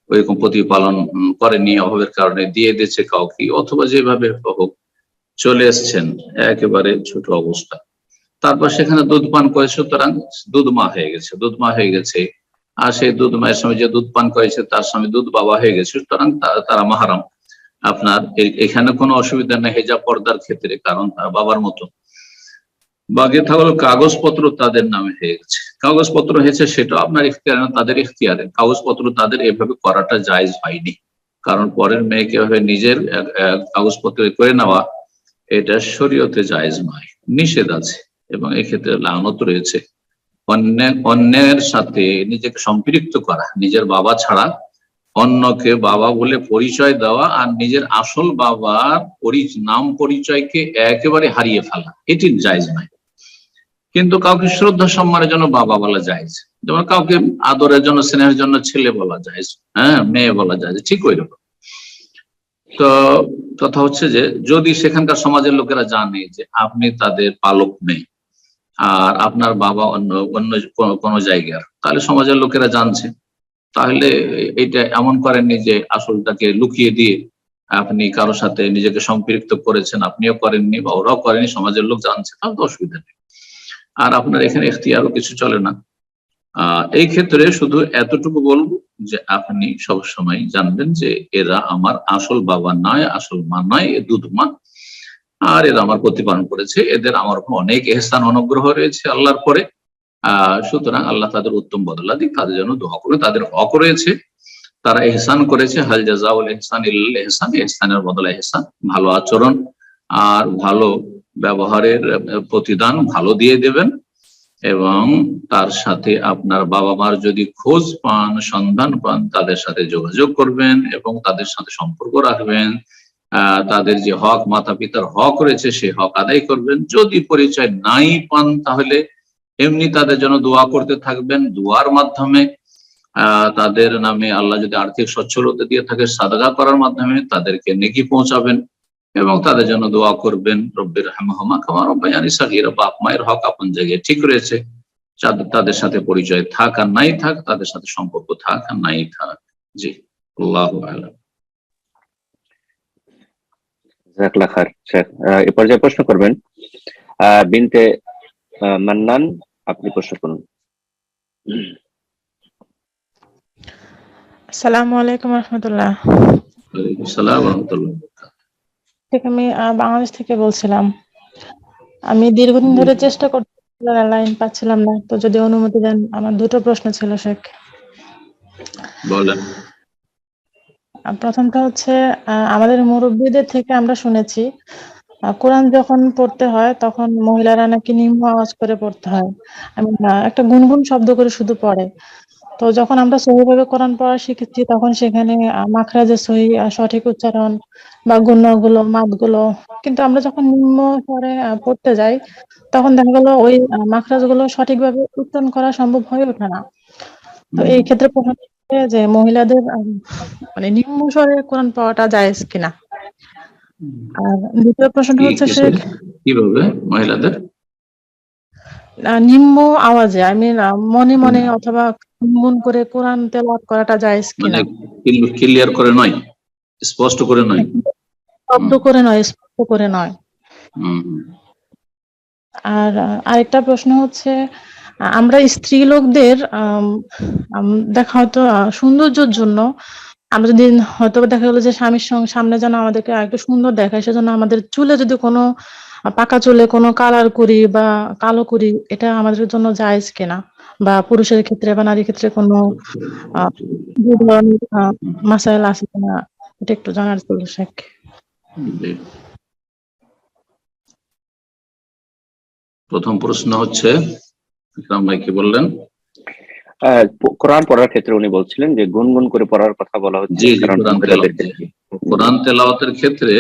ওইরকম প্রতিপালন করেনি, অভাবের কারণে দিয়ে দিয়েছে কাউকে, অথবা যেভাবে হোক চলে এসছেন একেবারে ছোট অবস্থা, তারপর সেখানে দুধ পান করেছে, সুতরাং দুধ মা হয়ে গেছে, দুধ মা হয়ে গেছে। আর সেই দুধ মায়ের সঙ্গে যে দুধ পান করেছে, তার সঙ্গে দুধ বাবা হয়ে গেছে, সুতরাং তারা মাহারাম। আপনার এখানে কোনো অসুবিধা নেই হেজাব পর্দার ক্ষেত্রে, কারণ তার বাবার মতো। বাকি থাকলো কাগজপত্র তাদের নামে হয়ে গেছে, কাগজপত্র হয়েছে সেটা আপনার ইখতিয়ারে না, তাদের ইখতিয়ারে। কাগজপত্র তাদের এভাবে করাটা জায়েজ হয়নি, কারণ পরের মেয়েকে এভাবে নিজের কাগজপত্র করে নেওয়া, এটা শরীয়তে জায়েজ নয়, নিষেধ আছে, এবং এক্ষেত্রে লানত রয়েছে। অন্যের সাথে নিজেকে সম্পৃক্ত করা, নিজের বাবা ছাড়া অন্যকে বাবা বলে পরিচয় দেওয়া, আর নিজের আসল বাবার নাম পরিচয়কে একেবারে হারিয়ে ফেলা, এটি জায়েজ নয়। কিন্তু কাউকে শ্রদ্ধা সম্মানের জন্য বাবা বলা জায়েজ, যেমন কাউকে আদরের জন্য, স্নেহের জন্য ছেলে বলা জায়েজ, হ্যাঁ, মেয়ে বলা জায়েজ, ঠিক ওই রকম। তো কথা হচ্ছে যে যদি সেখানকার সমাজের লোকেরা জানে যে আপনি তাদের পালক নেই, আর আপনার বাবা অন্য কোনো জায়গার, তাহলে সমাজের লোকেরা জানছে, তাহলে এটা এমন করেননি যে আসলটাকে লুকিয়ে দিয়ে আপনি কারো সাথে নিজেকে সম্পৃক্ত করেছেন, আপনিও করেননি বা ওরাও করেনি, সমাজের লোক জানছে, তাহলে তো অসুবিধা নেই। আর আপনার এখানে এখতিয়ারও কিছু চলে না। এই ক্ষেত্রে শুধু এতটুকু বলবো যে আপনি সব সময় জানবেন যে এরা আমার আসল বাবা নয়, আসল মা নয়, এ দুধ মা, আর এরা আমার প্রতিপালন করেছে, এদের আমার অনেক এহসান অনুগ্রহ রয়েছে আল্লাহর পরে। সুতরাং আল্লাহ তাদের উত্তম বদলা দিক, তাদের জন্য দোয়া করে, তাদের হক রয়েছে, তারা এহসান করেছে। হাল জাযাউল ইহসান ইল্লাল ইহসান, ইহসানের বদলা ইহসান, ভালো আচরণ আর ভালো ব্যবহারের প্রতিদান ভালো দিয়ে দেবেন। এবং তার সাথে আপনার বাবা মার যদি খোঁজ পান, সন্ধান পান, তাদের সাথে যোগাযোগ করবেন এবং তাদের সাথে সম্পর্ক রাখবেন। তাদের যে হক, মাতা পিতার হক রয়েছে, সে হক আদায় করবেন। যদি পরিচয় নাই পান তাহলে এমনি তাদের জন্য দোয়া করতে থাকবেন। দোয়ার মাধ্যমে তাদের নামে আল্লাহ যদি আর্থিক সচ্ছলতা দিয়ে থাকে, সাদকা করার মাধ্যমে তাদেরকে নেকি পৌঁছাবেন এবং তাদের জন্য দোয়া করবেন। রব্বির রহমাহুমা কামা রাব্বায়ানি সাগীরা। বাপ মায়ের হক আপন জায়গায় ঠিক রয়েছে, তাদের সাথে পরিচয় থাক আর নাই থাক, তাদের সাথে সম্পর্ক থাক আর নাই থাক। জি, আল্লাহু আ'লাম। জাযাকাল্লাহ খায়ের। শেখ এ পর্যায়ে প্রশ্ন করবেন বিনতে মান্নান, আপনি প্রশ্ন করুন। আসসালামু আলাইকুম রাহমাতুল্লাহ। ওয়ালাইকুম আসসালাম ওয়া রাহমাতুল্লাহ। ঠিক, আমি বাংলাদেশ থেকে বলছিলাম। আমি দীর্ঘদিন ধরে চেষ্টা করছিলাম, লাইন পাচ্ছিলাম না, তো যদি অনুমতি দেন, আমার দুটো প্রশ্ন ছিল শেখ। বলেন। প্রথমটা হচ্ছে, আমাদের মুরব্বীদের থেকে আমরা শুনেছি কোরআন যখন পড়তে হয় তখন মহিলারা নাকি নিম্ন আওয়াজ করে পড়তে হয়, আমি একটা গুনগুন শব্দ করে শুধু পড়ে। তো যখন আমরা সহিভাবে কোরআন পড়া শিখেছি তখন সেখানে মাখরাজের সহি, সঠিক উচ্চারণ বা গুণগুলো, মাদগুলো, কিন্তু আমরা যখন নিম্ন স্বরে পড়তে যাই তখন দেখা গেল ওই মাখরাজগুলো সঠিকভাবে উচ্চারণ করা সম্ভব হয়ে ওঠে না। তো এই ক্ষেত্রে প্রশ্ন হচ্ছে যে মহিলাদের মানে নিম্ন স্বরে কোরআন পড়াটা জায়েজ কিনা। আর দ্বিতীয় প্রশ্নটা হচ্ছে শেখ, কিভাবে মহিলাদের নিম্ন আওয়াজে, আমি মনে মনে অথবা গুনগুন করে কোরআন তেলাওয়াত করাটা জায়েজ কিনা। ক্লিয়ার করে নয়, স্পষ্ট করে নয়, শব্দ করে নয়, স্পষ্ট করে নয়। আর আরেকটা প্রশ্ন হচ্ছে, আমরা স্ত্রী লোকদের দেখা হয়তো সৌন্দর্যের জন্য আমরা যদি হয়তো দেখা গেলো যে স্বামীর সামনে যেন আমাদেরকে একটু সুন্দর দেখায়, সেজন্য আমাদের চুলে যদি কোনো পাকা চুলে কোনো কালার করি বা কালো করি, এটা আমাদের জন্য জায়েজ কিনা, বা পুরুষের ক্ষেত্রে বা নারীর ক্ষেত্রে কোনো মাসাইল আছে কিনা, এটা একটু জানার ছিল শেখ। প্রথম প্রশ্ন হচ্ছে, ইকরাম ভাই কি বললেন? কোরআন পড়ার ক্ষেত্রে উনি বলছিলেন যে গুনগুন করে পড়ার কথা বলা হচ্ছে। কোরআন তেলাওয়াতের ক্ষেত্রে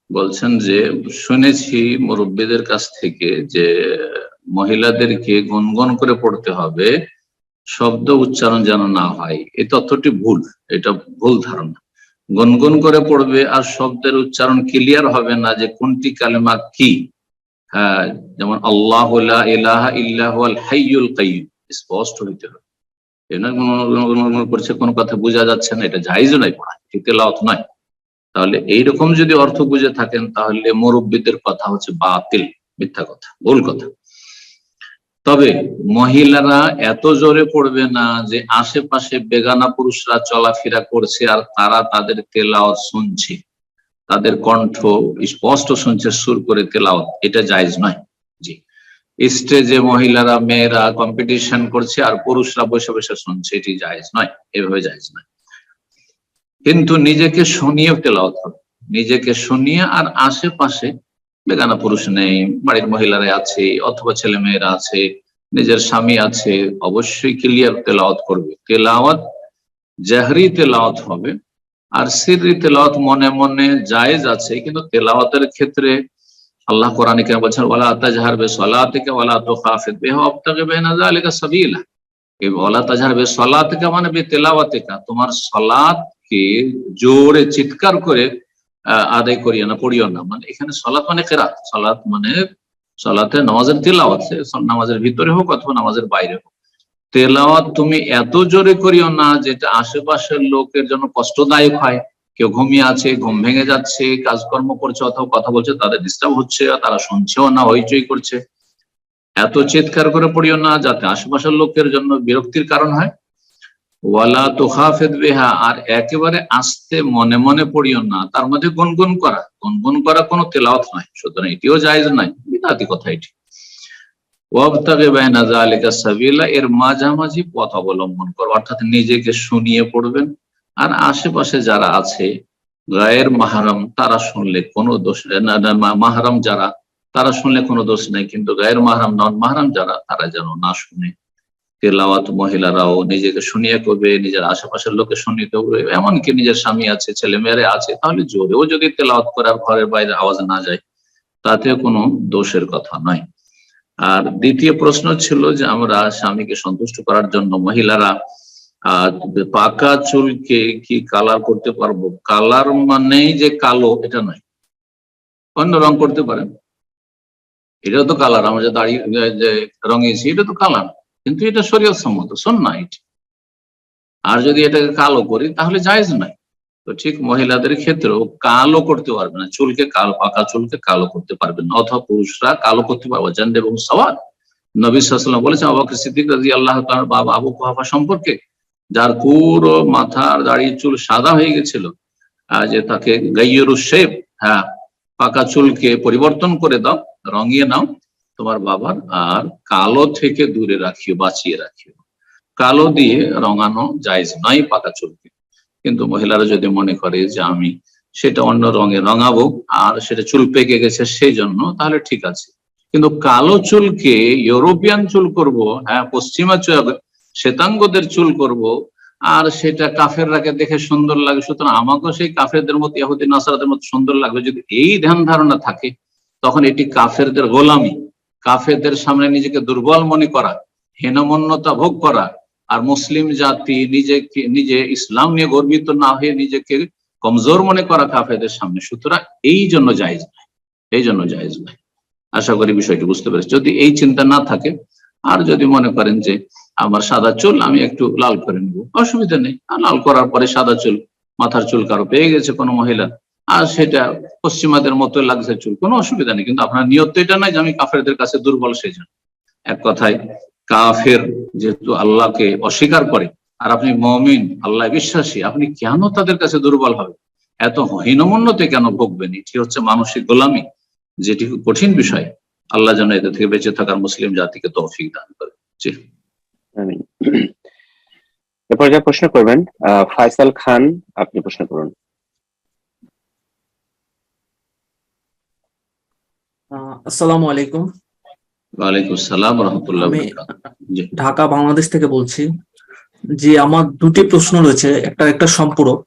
বলছেন যে শুনেছি মুরব্বীদের কাছ থেকে যে মহিলাদেরকে গুনগুন করে পড়তে হবে, শব্দ উচ্চারণ যেন না হয়। এই তথ্যটি ভুল, এটা ভুল ধারণা। গুনগুন করে পড়বে আর শব্দের উচ্চারণ ক্লিয়ার হবে না যে কোনটি কালেমা কি। হ্যাঁ, যেমন আল্লাহু লা ইলাহা ইল্লা হুয়াল হাইয়ুল কাইয়্যুম, স্পষ্ট হইতে হবে। করছে কোনো কথা বোঝা যাচ্ছে না, এটা জায়েজ নয়, পড়া তেলাওয়াত নয়। তাহলে এইরকম যদি অর্থ বুঝে থাকেন তাহলে মুরব্বীদের কথা হচ্ছে বাতিল, মিথ্যা কথা, ভুল কথা। তবে মহিলারা এত জোরে পড়বে না যে আশেপাশে বেগানা পুরুষরা চলাফেরা করছে আর তারা তাদের তেলাওয়াত শুনছে, তাদের কণ্ঠ স্পষ্ট শুনছে সুর করে তেলাওয়াত, এটা জায়েজ নয়। জি, স্টেজে মহিলারা, মেয়েরা কম্পিটিশন করছে আর পুরুষরা বসে বসে শুনছে, এটি জায়েজ নয়, এভাবে জায়েজ নয়। কিন্তু নিজেকে শুনিয়ে তেলাওয়াত হবে, নিজেকে শুনিয়ে, আর আশেপাশে বেগানা পুরুষ নেই, বাড়ির মহিলারা আছে অথবা ছেলে মেয়েরা আছে, নিজের স্বামী আছে, অবশ্যই ক্লিয়ার তেলাওয়াত করবে। তেলাওয়াত জাহরি তেলাওয়াত হবে, আর সিররি তেলাওয়াত মনে মনে জায়েজ আছে। কিন্তু তেলাওয়াতের ক্ষেত্রে আল্লাহ কোরআনে কেন বলছেন, ওয়ালা তাজহার বিসসালাতিকা ওয়ালা তুখাফিত বিহা ওয়াবতাগি বাইনা যালিকা সাবিলা। এই ওয়ালা তাজহার বিসসালাতিকা মানে বিতিলাওয়াতিকা, তোমার সালাতকে জোরে চিৎকার করে আদায় করিও না, পড়িও না। মানে এখানে সালাত মানে কিরাত, সালাত মানে সালাতে নামাজের তেলাওয়াত, নামাজের ভিতরে হোক অথবা নামাজের বাইরে হোক। তেলাওয়াত তুমি এত জোরে করিও না যেটা আশেপাশের লোকের জন্য কষ্টদায়ক হয়। কেউ ঘুমিয়ে আছে, ঘুম ভেঙে যাচ্ছে, কাজকর্ম করছে অথবা কথা বলছে, তাদের ডিস্টার্ব হচ্ছে, তারা শুনছেও না, হইচই করছে। এত চিৎকার করে পড়িও না যাতে আশেপাশের লোকের জন্য বিরক্তির কারণ হয়। ওয়ালা তুখাফিত বিহা, আর একেবারে আস্তে মনে মনে পড়িও না। তার মধ্যে গুনগুন করা কোনো তেলাওয়াত নয়, সুতরাং এটিও জায়েজ নাই, বিদআতি কথা এটি। ওয়াবতাগি বাইনা যালিকা সাবিলা, এর মাঝামাঝি পথ অবলম্বন করো, অর্থাৎ নিজেকে শুনিয়ে পড়বেন, আর আশেপাশে যারা আছে গায়ের মাহরাম তারা শুনলে কোনো দোষ না, মাহরাম যারা তারা শুনলে কোনো দোষ নেই, কিন্তু গায়ের মাহরাম নন মাহরাম যারা, তারা যেন না শুনে। তেলাওয়াত মহিলারাও নিজেকে শুনিয়ে করবে, নিজের আশেপাশের লোকে শুনিয়ে করবে, এমনকি নিজের স্বামী আছে, ছেলে মেয়েরা আছে, তাহলে জোরেও যদি তেলাওয়াত করে আর ঘরের বাইরে আওয়াজ না যায়, তাতেও কোনো দোষের কথা নয়। আর দ্বিতীয় প্রশ্ন ছিল যে আমরা স্বামীকে সন্তুষ্ট করার জন্য মহিলারা পাকা চুলকে কি কালার করতে পারবো? কালার মানেই যে কালো এটা নয়, অন্য রং করতে পারেন, এটাও তো কালার। আমরা যে দাড়ি যে রঙিয়েছি এটা তো কালার, কিন্তু এটা শরীয়ত সম্মত সুন্নাহ এটা। আর যদি এটাকে কালো করি তাহলে জায়েজ নয়। তো ঠিক মহিলাদের ক্ষেত্রেও কালো করতে পারবে না, চুলকে কালো, পাকা চুলকে কালো করতে পারবে না, অথবা পুরুষরা কালো করতে পারবে জানদ এবং সওয়াদ। নবী সাল্লাল্লাহু আলাইহি ওয়াসাল্লাম বলেছেন আবু বকর সিদ্দিক রাদিয়াল্লাহু তাআলার বাবা আবু কুহাফা সম্পর্কে, যার পুরো মাথার দাড়ি চুল সাদা হয়ে গেছিল, যে তাকে গাইয়ুরুশ শেব, হ্যাঁ পাকা চুলকে পরিবর্তন করে দাও, রঙিয়ে নাও তোমার বাবার, আর কালো থেকে দূরে রাখিও, বাঁচিয়ে রাখিও। কালো দিয়ে রঙানো জায়েজ নয় পাকা চুলকে। কিন্তু মহিলারা যদি মনে করে যে আমি সেটা অন্য রঙে রঙাবো আর সেটা চুল পেকে গেছে সেই জন্য, তাহলে ঠিক আছে। কিন্তু কালো চুলকে ইউরোপিয়ান চুল করব, হ্যাঁ পশ্চিমা শ্বেতাঙ্গদের চুল করব, আর সেটা কাফেররাকে দেখে সুন্দর লাগে, সুতরাং আমাকেও সেই কাফেরদের মতো ইহুদি নাসারাদের মতো সুন্দর লাগবে, যদি এই ধ্যান ধারণা থাকে, তখন এটি কাফেরদের গোলামি, কাফেরদের সামনে নিজেকে দুর্বল মনে করা, হীনমন্যতা ভোগ করা, আর মুসলিম জাতি নিজে ইসলাম নিয়ে গর্বিত না হয়ে নিজেকে কমজোর মনে করা কাফেরদের সামনে। সুতরাং এই জন্য জায়েজ নয়, এই জন্য জায়েজ নয়। আশা করি বিষয়টি বুঝতে পেরেছি। যদি এই চিন্তা না থাকে, আর যদি মনে করেন যে আমার সাদা চুল আমি একটু লাল করে নেবো, অসুবিধা নেই। আর লাল করার পরে সাদা চুল, মাথার চুল কারো পেয়ে গেছে কোনো মহিলা, আর সেটা পশ্চিমাদের মতো লাগছে চুল, কোনো অসুবিধা নেই। কিন্তু আপনার নিয়ত এটা নয় যে আমি কাফেরদের কাছে দুর্বল সেই জন্য। এক কথায় কাফের যেহেতু আল্লাহকে অস্বীকার করে, আর আপনি মুমিন আল্লাহ বিশ্বাসী, আপনি কেন তাদের কাছে দুর্বল হবে, এত হীনমন্যতে কেন ভোগবেন? এটি হচ্ছে মানসিক গোলামি, যেটি কঠিন বিষয়। আল্লাহ যেন এদের থেকে বেঁচে থাকার মুসলিম জাতিকে তৌফিক দান করে। জি আমিন। এরপর যা প্রশ্ন করবেন ফয়সাল খান, আপনি প্রশ্ন করুন। আসসালামু আলাইকুম। ওয়ালাইকুম আসসালাম ওয়া রাহমাতুল্লাহি ওয়া আমি বারাকাতুহু। ঢাকা বাংলাদেশ থেকে বলছি। জি আমার দুটি প্রশ্ন রয়েছে, একটা সম্পূরক।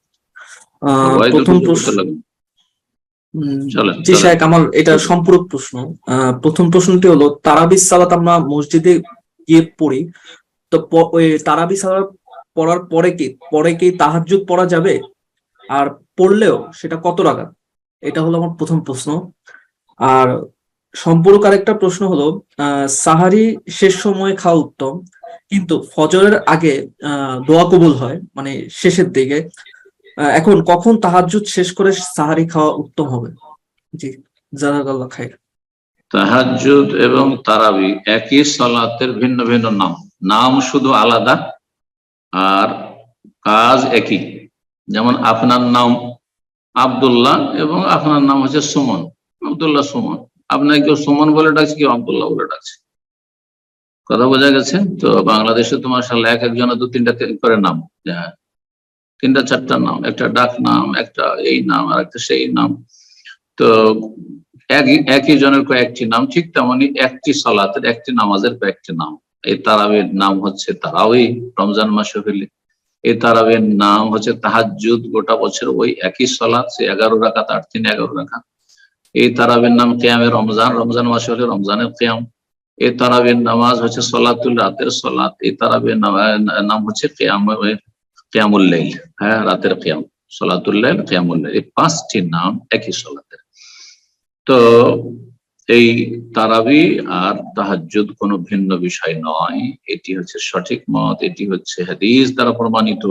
প্রথম প্রশ্ন, জি শাইখ আমার এটা সম্পূরক প্রশ্ন। প্রথম প্রশ্নটি হলো, তারাবিহ সালাত আমরা মসজিদে গিয়ে পড়ি, তো ওই তারাবিহ সালাত পড়ার পরে কি তাহাজ্জুদ পড়া যাবে? আর পড়লেও সেটা কত রাকাত? এটা হলো আমার প্রথম প্রশ্ন। আর সম্পূরক আরেকটা প্রশ্ন হলো, সাহারি শেষ সময় খাওয়া উত্তম, কিন্তু ফজরের আগে দোয়া কবুল হয় মানে শেষের দিকে। এখন কখন তাহাজ্জুদ শেষ করে সাহারি খাওয়া উত্তম হবে? জি জাযাকাল্লাহ খাইর। তাহাজ্জুদ এবং তারাবি একই সালাতের ভিন্ন ভিন্ন নাম, নাম শুধু আলাদা আর কাজ একই। যেমন আপনার নাম আব্দুল্লাহ এবং আপনার নাম হচ্ছে সুমন, আব্দুল্লাহ সুমন, আপনাকে কেউ সুমন বলে ডাকছে, কেউ আব্দুল্লাহ বলে ডাকছে, কথা বোঝা গেছে? তো বাংলাদেশে তো মাশাআল্লাহ এক একজনের দু তিনটা করে নাম, তিনটা চারটা নাম, একটা ডাক নাম, একটা এই নাম, আর একটা সেই নাম। তো একই জনের কয়েকটি নাম, ঠিক তেমনি একটি সালাতের একটি নামাজের কয়েকটি নাম। এই তারাবির নাম হচ্ছে তারাবি রমজান মাসে হইলে, এই তারাবির নাম হচ্ছে তাহাজ্জুদ গোটা বছর ওই একই সালাত, সে 11 রাকাত 8 3 11 রাকাত। এই তারাবির নাম কিয়ামে রমজান, রমজান মাসে হলে রমজানের কিয়াম। এই তারাবির নামাজ হচ্ছে সালাতুল রাতের সালাত। এই তারাবির নাম হচ্ছে কিয়ামুল লাইল, হ্যাঁ রাতের কিয়াম, সালাতুল লাইল, কিয়ামুল লাইল, এই 5টি নাম একই সালাতের। তো এই তারাবি আর তাহাজ্জুদ কোনো ভিন্ন বিষয় নয়, এটি হচ্ছে সঠিক মত, এটি হচ্ছে হাদিস দ্বারা প্রমাণিত,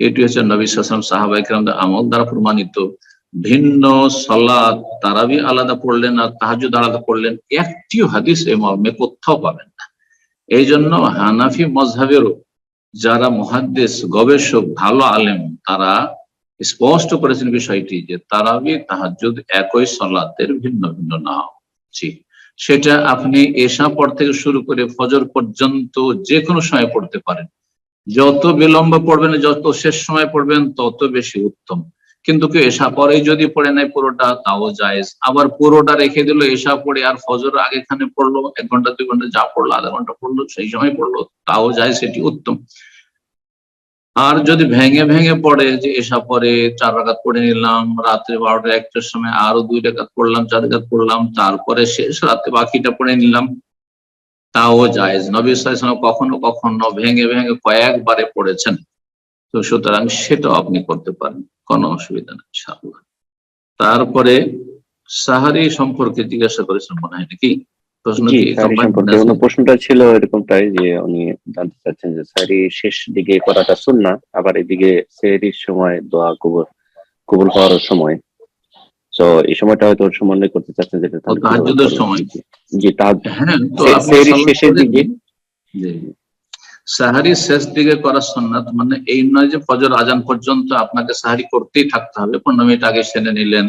এটি হচ্ছে নবী সাল্লাল্লাহু আলাইহি ওয়াসাল্লাম সাহাবায়ে কেরামদের আমল দ্বারা প্রমাণিত। ভিন্ন সালাত, তারাবি আলাদা পড়লেন আর তাহাজ্জুদ আলাদা পড়লেন, একটিও হাদিস এই মর্মে কোথাও পাবেন না। এই জন্য হানাফি মাযহাবেরও যারা মুহাদ্দিস, গবেষক, ভালো আলেম, তারা স্পষ্ট করেছেন বিষয়টি যে তারাবি তাহাজ্জুদ একই সালাতের ভিন্ন ভিন্ন নাম। জি, সেটা আপনি এশা পর থেকে শুরু করে ফজর পর্যন্ত যে কোনো সময় পড়তে পারেন। যত বিলম্ব পড়বেন, যত শেষ সময় পড়বেন তত বেশি উত্তম। কিন্তু কেউ এশা পরে যদি পড়ে নেয় পুরোটা, তাও জায়েজ। আবার পুরোটা রেখে দিল, এশা পড়ে আর ফজর আগেখানে পড়লো, 1 ঘন্টা 2 ঘন্টা যা পড়লো, আধা ঘন্টা পড়লো, সেই সময় পড়লো, তাও জায়েজ, সেটি উত্তম। আর যদি ভেঙে ভেঙে পড়ে, যে এশা পরে 4 রাকাত পড়ে নিলাম, রাত্রে 12টা 1টার সময় আরো 2 রাকাত পড়লাম, 4 রাকাত পড়লাম, তারপরে শেষ রাতে বাকিটা পড়ে নিলাম, তাও জায়েজ। নবী সাল্লাল্লাহু আলাইহি ওয়াসাল্লাম কখনো কখনো ভেঙে ভেঙে কয়েকবারে পড়েছেন, তো সুতরাং সেটাও আপনি করতে পারেন, কোনো অসুবিধা নেই ইনশাআল্লাহ। তারপরে সাহারি সম্পর্কে জিজ্ঞাসা করেছেন মনে হয় নাকি? প্রশ্ন জি, কি সাহারি সম্পর্কে ওনার প্রশ্নটা ছিল এরকমটাই, যে উনি জানতে চাচ্ছেন যে সাহারি শেষ দিকে করাটা সুন্নাহ, আবার এদিকে সেহরির সময় দোয়া কবুল হওয়ার সময়, তো এই সময়টা হয়তো ওর সম্বন্ধে করতে চাচ্ছেন, যেটা তাহাজ্জুদের সময়। জি, হ্যাঁ, তো আপনি সেহরির শেষের দিকে। সাহারি শেষ দিকে করা সুন্নাত, মানে এই নয় যে ফজর আজান পর্যন্ত আপনাকে সাহারি করতেই থাকতে হবে, 15 মিনিট আগে সেরে নিলেন,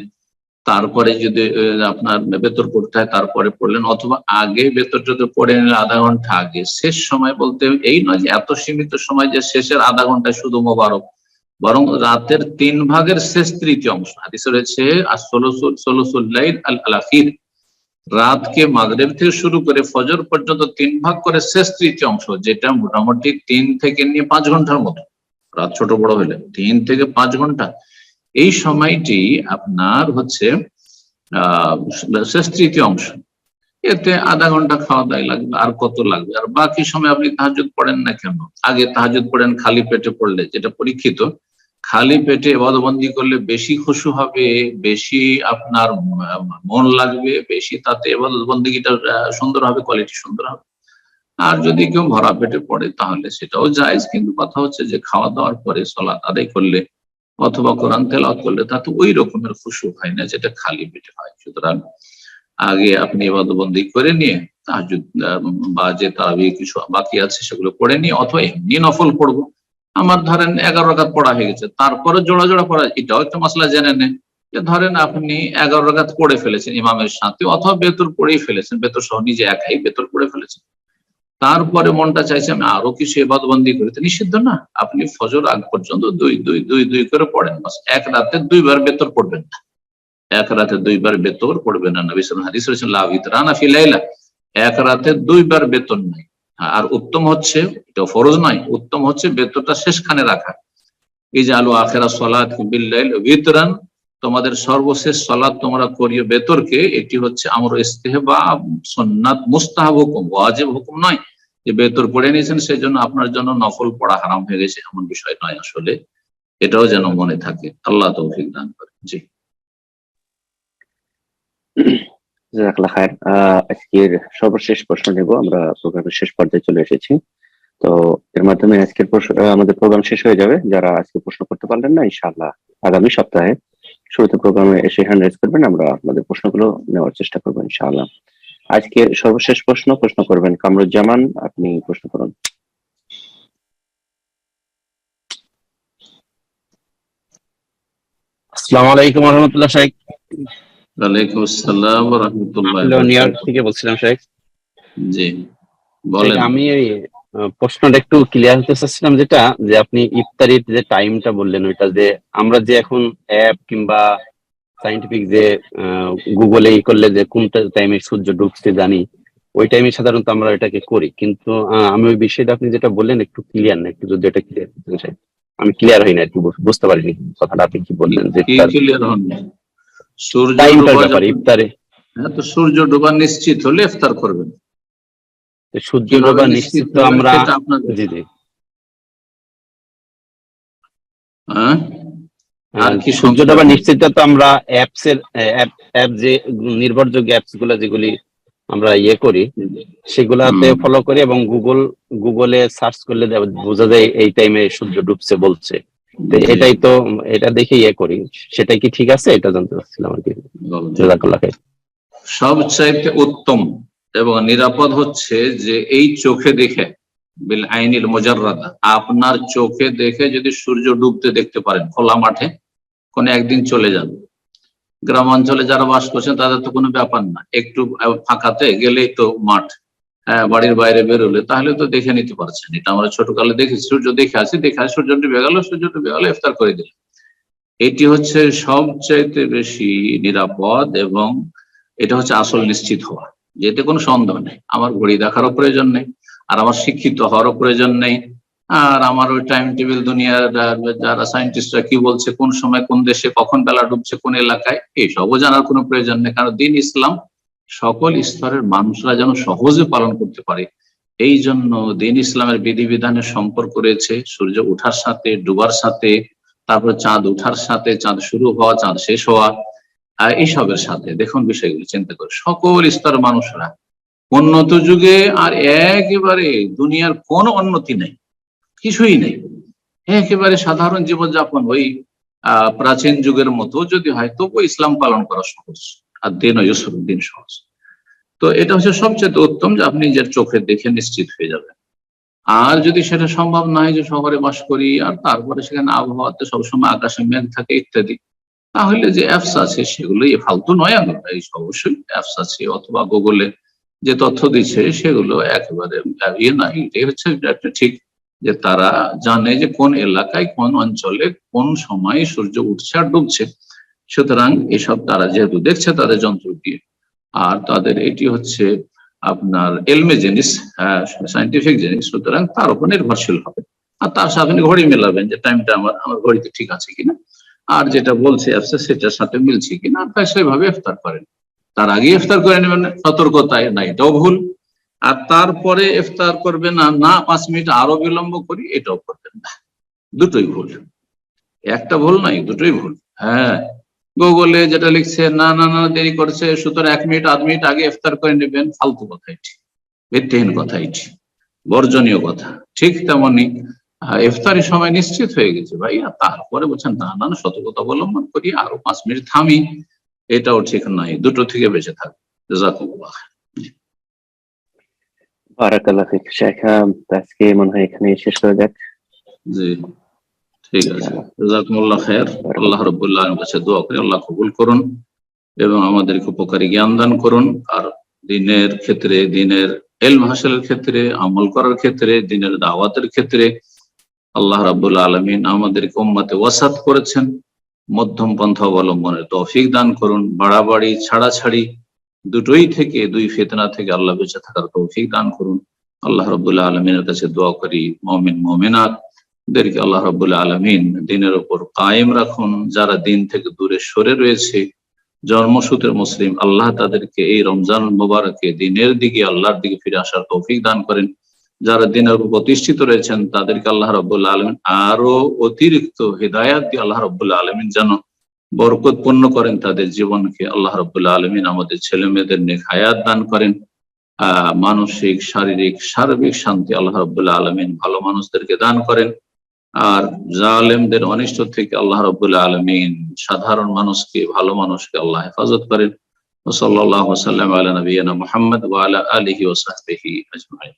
তারপরে যদি আপনার বেতর পড়তে হয় তারপরে পড়লেন, অথবা আগে বেতরটা পড়ে নিলেন আধা ঘন্টা আগে। শেষ সময় বলতে এই নয় যে এত সীমিত সময় যে শেষের আধা ঘন্টায় শুধু মোবারক, বরং রাতের 3 ভাগের শেষ তৃতীয় অংশ। হাদিসে রয়েছে সুলুসুল লাইল আল আখির, রাতকে মাগরিব থেকে শুরু করে ফজর পর্যন্ত 3 ভাগ করে শেষ তৃতীয় অংশ, যেটা মোটামুটি 3 থেকে নিয়ে 5 ঘন্টার মতো, রাত ছোট বড় হলে 3 থেকে 5 ঘন্টা, এই সময়টি আপনার হচ্ছে শেষ তৃতীয় অংশ। এতে আধা ঘন্টা খাওয়া দাওয়া লাগবে, আর কত লাগবে? আর বাকি সময় আপনি তাহাজ্জুদ পড়েন না কেন? আগে তাহাজ্জুদ পড়েন খালি পেটে পড়লে, যেটা পরীক্ষিত, খালি পেটে ইবাদতবন্দি করলে বেশি খুশু হবে, বেশি আপনার মন লাগবে, বেশি তাতে ইবাদতবন্দিটা সুন্দর হবে, কোয়ালিটি সুন্দর হবে। আর যদি কেউ ভরা পেটে পড়ে তাহলে সেটাও জায়েজ, কিন্তু কথা হচ্ছে যে খাওয়া দাওয়ার পরে সালাত আদায় করলে অথবা কোরআন তেলাওয়াত করলে তাতে ওই রকমের খুশু হয় না যেটা খালি পেটে হয়। সুতরাং আগে আপনি ইবাদতবন্দি করে নিয়ে তাহাজ্জুদ বা যে তারাবি কিছু বাকি আছে সেগুলো পড়ে নিয়ে, অথবা এমনি নফল পড়বো, আমার ধরেন 11 রাকাত পড়া হয়ে গেছে, তারপরে জোড়া জোড়া পড়া, এটাও একটা মাসলা জেনে নেন। যে ধরেন আপনি 11 রাকাত পড়ে ফেলেছেন ইমামের সাথে, অথবা বেতর পড়েই ফেলেছেন, বেতর সহ নিজে একাই বেতর পড়ে ফেলেছেন, তারপরে মনটা চাইছে আমি আরো কিছু ইবাদতবন্দি করি, তো নিষিদ্ধ না। আপনি ফজর আগ পর্যন্ত 2 করে পড়েন, বাস। এক রাতে 2 বার বেতর পড়বেন না, এক রাতে 2 বার বেতর পড়বেন না। নবী সাল্লাল্লাহু আলাইহি ওয়াসাল্লাম হাদিস রয়েছে লা বিতরানা ফি লাইলা, এক রাতে 2 বার বেতর নাই। আর উত্তম হচ্ছে, এটা ফরজ নয়, উত্তম হচ্ছে বেতরটা শেষখানে রাখা। ইজআলু আখিরা সালাত বিল লাইল বিতরান, তোমাদের সর্বশেষ সালাত তোমরা করিও বেতরকে, এটি হচ্ছে আমর ইস্তেহবাব, সুন্নাত, মুস্তাহাব হুকুম, ওয়াজিব হুকুম নয় যে বেতর পড়ে নিয়েছেন সেজন্য আপনার জন্য নফল পড়া হারাম হয়ে গেছে, এমন বিষয় নয় আসলে। এটাও যেন মনে থাকে। আল্লাহ তৌফিক দান করেন। জি, জাযাকাল্লাহ খায়ের। আজকের সর্বশেষ প্রশ্ন নেব, আমরা প্রোগ্রামের শেষ পর্যায়ে চলে এসেছি, তো এর মাধ্যমে আজকের আমাদের প্রোগ্রাম শেষ হয়ে যাবে। যারা আজকে প্রশ্ন করতে পারলেন না, ইনশাআল্লাহ আগামী সপ্তাহে শুরুতে প্রোগ্রামে এসে হ্যান্ড রেজ করবেন, আমরা আপনাদের প্রশ্নগুলো নেওয়ার চেষ্টা করবো ইনশাআল্লাহ। আজকে সর্বশেষ প্রশ্ন করবেন কামরুজ্জামান, আপনি প্রশ্ন করুন। আসসালামু আলাইকুম ওয়া রাহমাতুল্লাহ। শেখ ওয়ালাইকুম আসসালাম ওয়া রাহমাতুল্লাহ। নিউ ইয়র্ক থেকে বলছিলাম শেখ। জি বলেন। আমি এই প্রশ্নটা একটু ক্লিয়ার হতে চাচ্ছিলাম, যেটা যে আপনি ইফতারির যে টাইমটা বললেন, ওইটা যে আমরা যে এখন অ্যাপ কিংবা সায়েন্টিফিক যে গুগলে করলে যে কোনটা টাইমে সূর্য ডুবছে জানি, ওই টাইমে সাধারণত আমরা এটাকে করি, কিন্তু আমি ওই বিষয়টা আপনি যেটা বললেন একটু ক্লিয়ার না, একটু যদি এটা ক্লিয়ার করতেন শেখ। আমি ক্লিয়ার হই না, একটু বুঝতে পারিনি কথাটা আপনি কি বললেন, যে ক্লিয়ার হন না সূর্য টাইমটার ব্যাপারে ইফতারে। হ্যাঁ, তো সূর্য ডোবা নিশ্চিত হলে ইফতার করবেন। সূর্য ডোবা নিশ্চিত তো আমরা, জি জি, হ্যাঁ, আর কি সূর্য ডোবা নিশ্চিত তো আমরা অ্যাপ যে নির্ভরযোগ্য অ্যাপস গুলা যেগুলি আমরা করি সেগুলাতে ফলো করি, এবং গুগলে সার্চ করলে বোঝা যায় এই টাইমে সূর্য ডুবছে বলছে, এটাই তো, এটা দেখে করি। সেটাই কি ঠিক আছে? এটা জানতে চাচ্ছিলাম আর কি। জাযাকাল্লাহ খাইর। সবচাইতে উত্তম এবং নিরাপদ হচ্ছে যে এই চোখে দেখে, বিল আইনিল মুজাররাদা, আপনার চোখে দেখে যদি সূর্য ডুবতে দেখতে পারেন খোলা মাঠে, কোন একদিন চলে যান। গ্রাম অঞ্চলে যারা বাস করছেন তাদের তো কোনো ব্যাপার না, একটু ফাঁকাতে গেলেই তো মাঠ, বাড়ির বাইরে বেরোলে তাহলে তো দেখে নিতে পারছেন। এটা আমরা ছোটকালে দেখেছি, সূর্য দেখে আসি, সূর্য ডুবে গেল, ইফতার করে দিল। এটি হচ্ছে সবচাইতে বেশি নিরাপদ এবং এটা হচ্ছে আসল নিশ্চিত হওয়া, যেতে কোনো সন্দেহ নেই। আমার ঘড়ি দেখারও প্রয়োজন নেই, আর আমার শিক্ষিত হওয়ারও প্রয়োজন নেই, আর আমার ওই টাইম টেবিল দুনিয়ার যারা সায়েন্টিস্টরা কি বলছে, কোন সময় কোন দেশে কখন বেলা ডুবছে কোন এলাকায়, এইসবও জানার কোনো প্রয়োজন নেই। কারণ দিন ইসলাম সকল স্তরের মানুষরা যেন সহজে পালন করতে পারে, এই জন্য দিন ইসলামের বিধিবিধানের সম্পর্ক রয়েছে সূর্য ওঠার সাথে, ডুবার সাথে, তারপর চাঁদ ওঠার সাথে, চাঁদ শুরু হওয়া, চাঁদ শেষ হওয়া, এইসবের সাথে। দেখুন বিষয়গুলো চিন্তা করে সকল স্তরের মানুষরা, উন্নত যুগে আর একেবারে দুনিয়ার কোনো উন্নতি নেই, কিছুই নেই, একেবারে সাধারণ জীবনযাপন ওই প্রাচীন যুগের মতো যদি হয়, তবু ইসলাম পালন করা সহজ, আর দিন ইউসুফ দিন সহজ। তো এটা হচ্ছে সবচেয়ে উত্তম, যে আপনি নিজের চোখে দেখে নিশ্চিত হয়ে যাবেন। আর যদি সেটা সম্ভব না হয়, যে শহরে বাস করি আর তারপরে সেখানে আবহাওয়াতে সবসময় আকাশে মেঘ থাকে ইত্যাদি, তাহলে যে অ্যাপস আছে সেগুলো ফালতু নয়, এই অবশ্যই অ্যাপস আছে, অথবা গুগলে যে তথ্য দিচ্ছে সেগুলো একেবারে নাই। এটাই হচ্ছে একটা ঠিক, যে তারা জানে যে কোন এলাকায় কোন অঞ্চলে কোন সময় সূর্য উঠছে আর ডুবছে। সুতরাং এসব তারা যেহেতু দেখছে তাদের যন্ত্র দিয়ে, আর তাদের এটি হচ্ছে আপনার এলমে জিনিস, সায়েন্টিফিক জিনিস, সুতরাং তার উপর নির্ভরশীল হবে। আর তার সাথে ঘড়ি মেলাবেন, যে টাইমটা আমার ঘড়িতে ঠিক আছে কিনা, আর যেটা বলছে অ্যাপসে সেটার সাথে মিলছে কিনা, তাই সেইভাবে ইফতার করেন। তার আগে ইফতার করে নেবেন সতর্কতায়, না এটাও ভুল। আর তারপরে ইফতার করবেন না 5 মিনিট আরো বিলম্ব করি, এটাও করবেন না, দুটোই ভুল। একটা ভুল নাই, দুটোই ভুল। হ্যাঁ, গুগলে যেটা লিখছে না না না দেরি করছে, সুতরাং 1 মিনিট আধ মিনিট আগে ইফতার করে নেবেন, ফালতু কথা এটি, ভিত্তিহীন কথা এটি, বর্জনীয় কথা। ঠিক তেমনি ইফতারের সময় নিশ্চিত হয়ে গেছে ভাই, আর তারপরে বলছেন না না সতর্কতা অবলম্বন করি আরো 5 মিনিট থামি, এটাও ঠিক নাই। দুটো থেকে বেঁচে থাকবে। জাযাকুমুল্লাহ। বারাকাল্লাহ ফিক শেখ। আজকে মনে হয় এখানে শেষ হয়ে যাক। জি ঠিক আছে, জাযাকুমুল্লাহ খায়ের। আল্লাহ রাব্বুল আলামিনের কাছে দোয়া করি আল্লাহ কবুল করুন এবং আমাদেরকে উপকারী জ্ঞান দান করুন। আর দিনের ক্ষেত্রে, দিনের ইলম হাসিলের ক্ষেত্রে, আমল করার ক্ষেত্রে, দিনের দাওয়াতের ক্ষেত্রে আল্লাহ রাব্বুল আলামিন আমাদেরকে উম্মতে ওয়াসাত করেছেন, মধ্যম পন্থা অবলম্বনের তৌফিক দান করুন। বাড়াবাড়ি ছাড়াছাড়ি দুটোই থেকে, দুই ফিতনা থেকে আল্লাহ বেঁচে থাকার তৌফিক দান করুন। আল্লাহ রাব্বুল আলামিনের কাছে দোয়া করি মুমিন মুমিনাতদেরকে আল্লাহ রাব্বুল আলামিন দিনের উপর কায়েম রাখুন। যারা দিন থেকে দূরে সরে রয়েছে, জন্মসূত্রে মুসলিম, আল্লাহ তাদেরকে এই রমজান মুবারকে দিনের দিকে, আল্লাহর দিকে ফিরে আসার তৌফিক দান করেন। যারা দিনের উপর প্রতিষ্ঠিত রয়েছেন তাদেরকে আল্লাহ রাব্বুল আলামিন আরো অতিরিক্ত হিদায়াত দিয়ে আল্লাহ রাব্বুল আলামিন যেন বরকতপূর্ণ করেন তাদের জীবনকে। আল্লাহ রাব্বুল আলামিন আমাদের ছেলে মেয়েদের নেক হায়াত দান করেন, মানসিক শারীরিক সার্বিক শান্তি আল্লাহ রাব্বুল আলামিন ভালো মানুষদেরকে দান করেন। আর জালেমদের অনিষ্ট থেকে আল্লাহ রাব্বুল আলামিন সাধারণ মানুষকে, ভালো মানুষকে আল্লাহ হেফাজত করেন। ওয়া সাল্লাল্লাহু ওয়া সাল্লাম আলা নবিয়িনা মুহাম্মদ ওয়া আলা আলিহি ওয়া সাহবিহি আজমাইন।